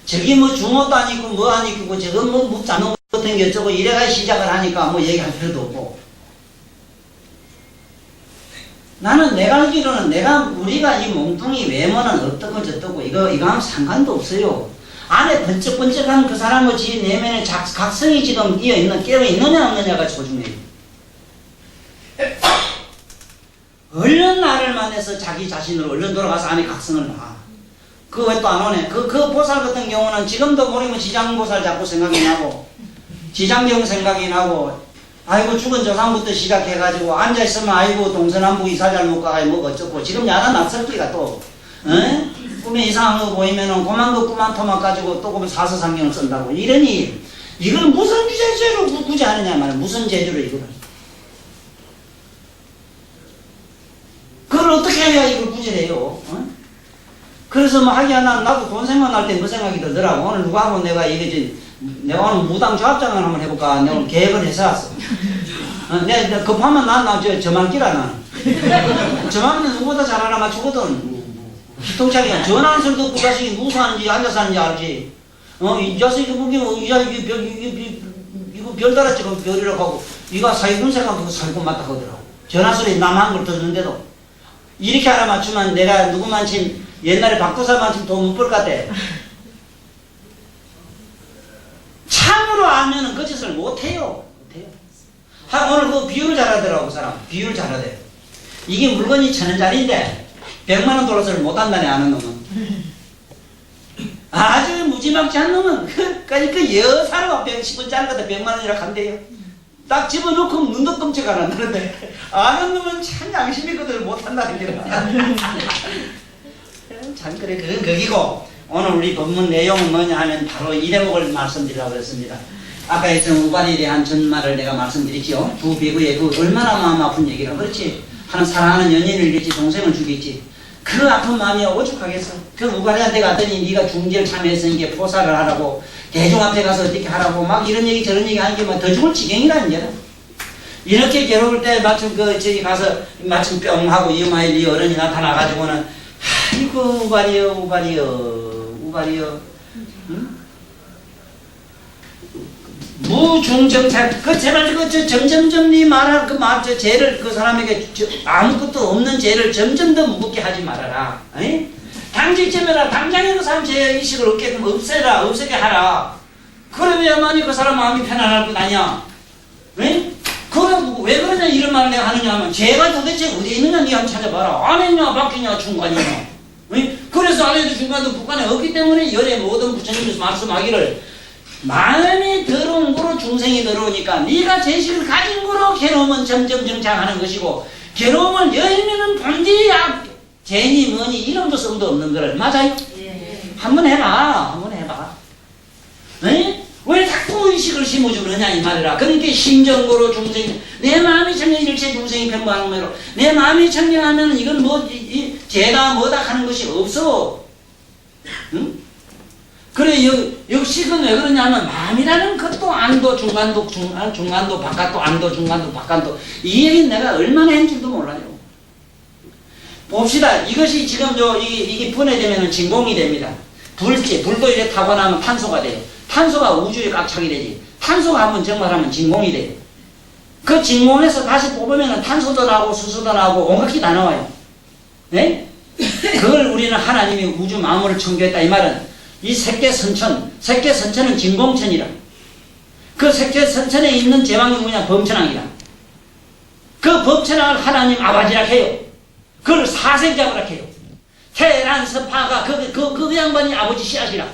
저기 뭐 중어도 아니고 뭐 아니고 저건 뭐 묻자는 것 같은 게 어쩌고 이래가 시작을 하니까 뭐 얘기할 필요도 없고 나는 내가 알기로는 우리가 이 몽둥이 외모는 어떻고 저떻고 이거 하면 상관도 없어요. 안에 번쩍번쩍한 그 사람의 지 내면에 각성이 지금 깨어있느냐 없느냐가 소중해요. 얼른 나를 만나서 자기 자신으로 얼른 돌아가서 안에 각성을 놔. 그거 왜 또 안 오네? 그 보살 같은 경우는 지금도 모르면 지장보살 자꾸 생각이 나고 지장경 생각이 나고 아이고 죽은 조상부터 시작해가지고 앉아있으면 아이고 동서남북 이사 잘못 가가지고 뭐 어쩌고 지금 야단 낯설기가 또 꿈에 이상한 거 보이면은 그만 그 꿈한 토막 가지고 또 그러면 사서상경을 쓴다고 이러니 이걸 무슨 제주로 굳이 하느냐 말이야. 무슨 제주로 이거를 그걸 어떻게 해야 이걸 굳이 해요? 그래서 뭐 하기야 나도 돈 생각날 때 그 생각이 들더라고. 오늘 누구하고 내가 내가 오늘 무당 조합장을 한번 해볼까 내가 오늘 계획을 해서 왔어. 내가 급하면 저만 끼라 나는. 저만은 누구보다 잘 알아맞추거든. 기통차기가 전화하는 소리도 없고 자식이 무슨 하는지 앉아서 하는지 알지. 이 자식이 보기면 이거 별 달았지 그 별이라고 하고 이거 사기꾼 생각하고 사기꾼 맞다 하더라고. 전화 소리 남 한 걸 듣는데도 이렇게 알아맞추면 내가 누구만큼 옛날에 박도사만큼 돈 못 벌 것 같아. 참으로 알면은 그 짓을 못해요. 오늘 그 비유를 잘하더라고 사람. 비유를 잘하대. 이게 물건이 1,000원짜리인데 100만원 돌아서를 못한다네 아는 놈은. 아주 무지막지한 놈은 그 여사로 110원짜리 갖다 100만원이라 간대요. 딱 집어넣고 눈도 끔찍 안 한다는데 아는 놈은 참 양심이 그들 못한다는 게 참 그래 그건 거기고 오늘 우리 본문 내용은 뭐냐 하면 바로 이 대목을 말씀드리려고 했습니다. 아까 했던 우발에 대한 전말을 내가 말씀드렸지요. 두 비구의 그 얼마나 마음 아픈 얘기라 그렇지. 하는 사랑하는 연인을 잃겠지 동생을 죽였지. 그 아픈 마음이 오죽하겠어. 그 우발이한테 갔더니 네가 중재를 참여했으니까 포사를 하라고 대중 앞에 가서 어떻게 하라고 막 이런 얘기 저런 얘기 하는 게 뭐 더 죽을 지경이라는 게다. 이렇게 괴로울 때 마침 저기 가서 마침 뿅 하고 이마에 네 어른이 나타나가지고는 아이고 우발이여 응? 무중정찰 제발 점점점 네 말할 저 죄를 그 사람에게 아무것도 없는 죄를 점점 더 무겁게 하지 말아라. 당직점에라 당장에 그 사람 죄의식을 없게끔 없애게 하라. 그러야만이 그 사람 마음이 편안할 것 아니야. 왜 그러냐 이런 말을 내가 하느냐 하면 죄가 도대체 어디에 있느냐 니 한번 찾아봐라. 안에냐 밖이냐 중간이냐. 그래서 안에도 중간도 북한에 없기 때문에 열의 모든 부처님께서 말씀하기를 마음이 더러운 거로 중생이 더러우니까 네가 죄식을 가진 거로 괴로움은 점점 정착하는 것이고 괴로움을 열면은 본질이 죄니 뭐니 이름도 성도 없는 거를 맞아요? 예. 한번 해봐. 왜 자꾸 의식을 심어주느냐 이 말이라. 그러니까 심정고로 중생 내 마음이 청정 일체 중생이 편보하는 거로 내 마음이 청정하면 이건 뭐 죄다 뭐다 하는 것이 없어. 응? 그래 역식은 왜 그러냐면 마음이라는 것도 안도 중간도 바깥도 안도 중간도 바깥도 이 얘기는 내가 얼마나 한 줄도 몰라요. 봅시다. 이것이 지금 이게 분해되면 진공이 됩니다. 불도 이렇게 타고 나면 탄소가 돼요. 탄소가 우주에 꽉 차게 되지. 탄소가 한번 정말하면 진공이 돼요. 그 진공에서 다시 뽑으면 탄소도 나오고 수소도 나오고 온갖 게 다 나와요. 네? 그걸 우리는 하나님이 우주 만물을 창조했다 이 말은 이 색계선천은 진공천이라. 그 색계선천에 있는 제왕이 뭐냐 범천왕이라. 그 범천왕을 하나님 아버지라 해요. 그걸 사생잡으라 해요. 태란 서파가 그 양반이 아버지 씨앗이라.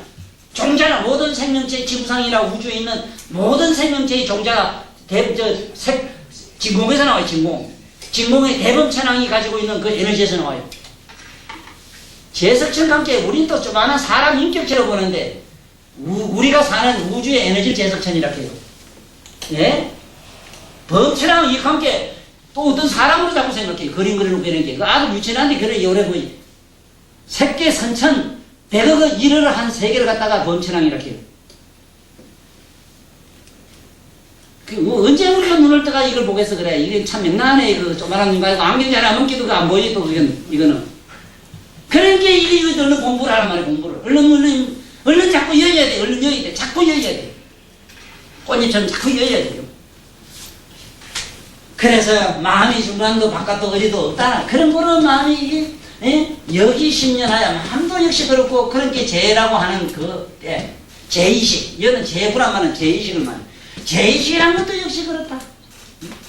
종자나 모든 생명체 지구상이나 우주에 있는 모든 생명체의 종자가 진공에서 나와요. 진공의 대범천왕이 가지고 있는 그 에너지에서 나와요. 제석천 강체 우린 또 조그마한 사람 인격체로 보는데 우리가 사는 우주의 에너지를 제석천이라고 해요. 예? 범천왕 이 관계 또 어떤 사람으로 자꾸 생각해요. 그림 그려놓고 이런 게. 그 아주 유치한데 그래 오래 보이. 색계 선천 100억 1을 한 세계를 갖다가 범천왕이라고 해요. 언제 우리가 눈을 떠가 이걸 보겠어 그래. 이게 참 명랑하네. 그 조그만한 눈 가지고 안경이 하나 넘기도 안 보이지 또 이거는. 그런 게 이게 얼른 공부를 하란 말이야. 공부를. 얼른 자꾸 여야 돼. 얼른 여야 돼. 자꾸 여야 돼. 꽃잎처럼 자꾸 여야 돼요. 그래서 마음이 중간도 바깥도 어디도 없다. 그런 마음이 이게 여기 10년 하야 마음도 역시 그렇고 그런 게 죄라고 하는 죄의식. 이거는 죄부란 말은 죄의식을 말해. 죄의식이란 것도 역시 그렇다.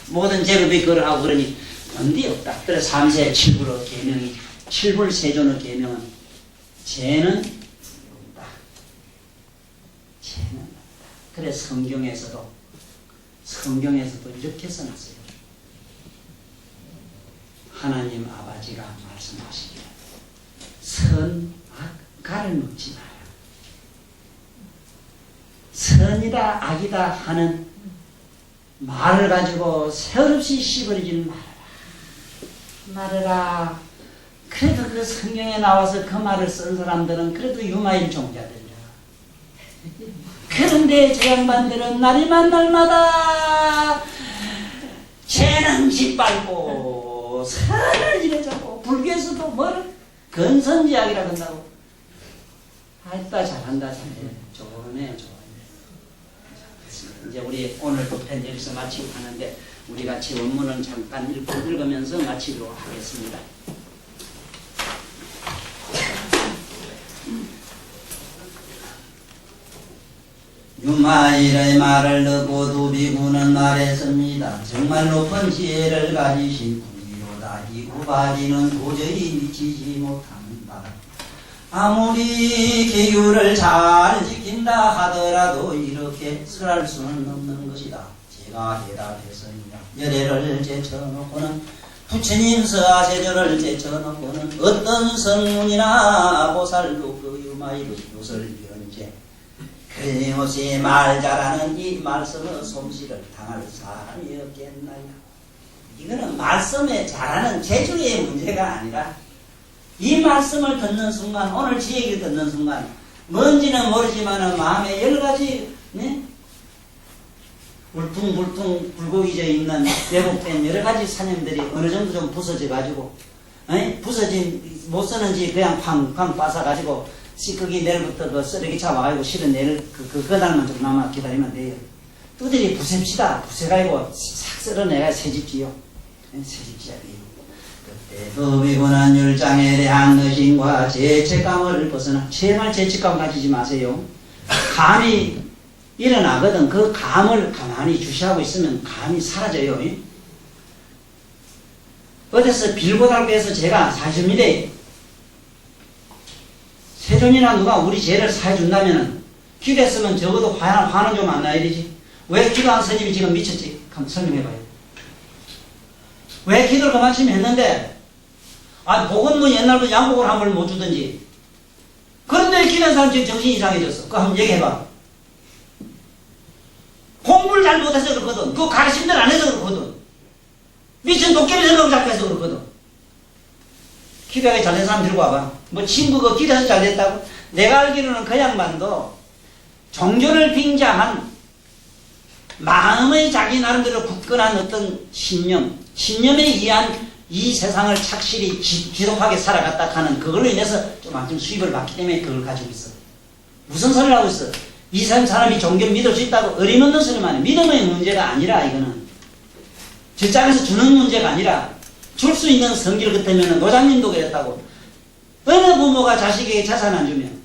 모든 죄를 그걸 하고 그러니 언디 없다. 그래서 3세 7불의 계명이 7불 세존의 계명은 죄는 없다. 죄는 없다. 그래서 성경에서도 이렇게 써놨어요. 하나님 아버지가 말씀하시기를 선, 악, 가를 묻지 마라. 선이다 악이다 하는 말을 가지고 세월없이 씹어리지는 말아라. 그래도 그 성경에 나와서 그 말을 쓴 사람들은 그래도 유마일 종자들이라. 그런데 저 양반들은 날이만 날마다 죄는 짓밟고 선을 이래자고 불교에서도 뭘 근선지악이라 한다고. 아이다 잘한다 잘해. 좋네. 이제 우리 오늘 법편 여기서 마치고 가는데 우리 같이 원문을 잠깐 읽으면서 마치도록 하겠습니다. 유마일의 말을 듣고 두비구는 말했습니다. 정말 높은 지혜를 가지신 분이로다. 이 구바지는 도저히 미치지 못한다. 아무리 계율을 잘 지킨다 하더라도 이렇게 설할 수는 없는 것이다. 제가 대답했습니다. 열애를 제쳐놓고는 부처님 서하세조를 제쳐놓고는 어떤 성문이나 보살도 그 유마일의 요설 변제 끊임없이 말 잘하는 이 말씀의 솜씨를 당할 사람이 없겠나요? 이거는 말씀에 잘하는 재주의 문제가 아니라 이 말씀을 듣는 순간, 오늘 제 얘기를 듣는 순간, 뭔지는 모르지만 마음에 여러 가지, 울퉁불퉁 굴곡이져 있는 왜곡된 여러 가지 사념들이 어느 정도 좀 부서져가지고, 못 쓰는지 그냥 쾅쾅 빠사가지고, 거기 내일부터 그 쓰레기 차 와가지고 실은 내일 그날만 좀 남아 기다리면 돼요. 두드리 부숩시다. 부숴가지고 싹 쓸어내가 새집지요. 새집지야 돼요. 법이고는 율장에 대한 의심과 죄책감을 벗어나 제발 죄책감 가지지 마세요. 감이 일어나거든. 그 감을 가만히 주시하고 있으면 감이 사라져요. 어디서 빌고 달고 해서 제가 사실입니다. 세존이나 누가 우리 죄를 사해준다면 기도했으면 적어도 화는 좀 안 나야 되지. 왜 기도한 스님이 지금 미쳤지? 한번 설명해봐요. 왜 기도를 그만큼 했는데 복은 뭐 옛날부터 양복을 한 벌 못 주든지. 그런데 기도한 사람 지금 정신이 이상해졌어. 그거 한번 얘기해봐. 공부를 잘 못해서 그렇거든. 그 가르침들 안 해서 그렇거든. 미친 도깨비 생각을 자꾸 해서 그렇거든. 기도하기 잘된 사람 들고 와봐. 뭐 친구가 기도해서 잘됐다고? 내가 알기로는 그 양반도 종교를 빙자한 마음의 자기 나름대로 굳건한 어떤 신념에 의한 이 세상을 착실히 지속하게 살아갔다 하는 그걸로 인해서 좀만큼 수입을 받기 때문에 그걸 가지고 있어. 무슨 소리를 하고 있어? 이 사람이 종교를 믿을 수 있다고 어림없는 소리만 해. 믿음의 문제가 아니라 이거는 질장에서 주는 문제가 아니라 줄 수 있는 성질 같으면 노장님도 그랬다고. 어느 부모가 자식에게 자산 안 주면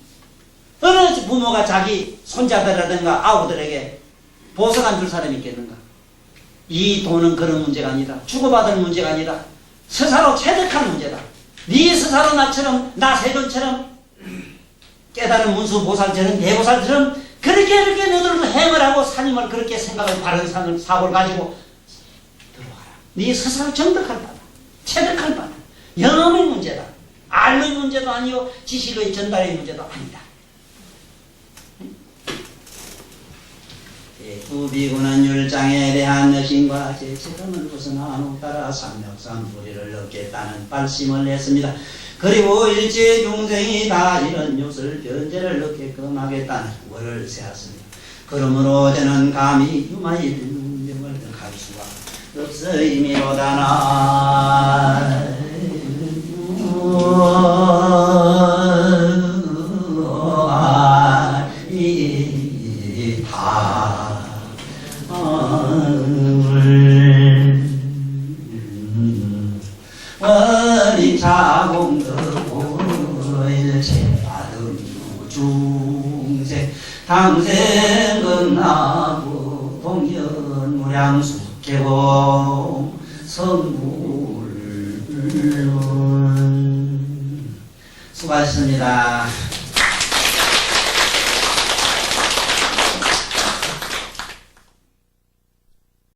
어느 부모가 자기 손자들이라든가 아우들에게 보석 안 줄 사람이 있겠는가? 이 돈은 그런 문제가 아니다. 주고받을 문제가 아니라 스스로 체득한 문제다. 네 스스로 나처럼 나 세존처럼 깨달은 문수 보살처럼 대보살처럼 그렇게 너들도 행을 하고 사님을 그렇게 생각을 바른 사고를 가지고 들어와라. 네 스스로 정득할 바다. 체득할 바다. 영험의 문제다. 알의 문제도 아니요 지식의 전달의 문제도 아니다. 부비구는 율장에 대한 여신과 제체감을 벗어나 따라 삼력삼부리를 얻겠다는 발심을 했습니다. 그리고 일체 중생이 다 이런 요술 견제를 얻게끔 하겠다는 월을 세웠습니다. 그러므로 저는 감히 유마의 운명을 갈 수가 없으이미로다나. 자공덕고 일체받은 중생 당생극나무 동연무량숙계공 성불 수고하셨습니다.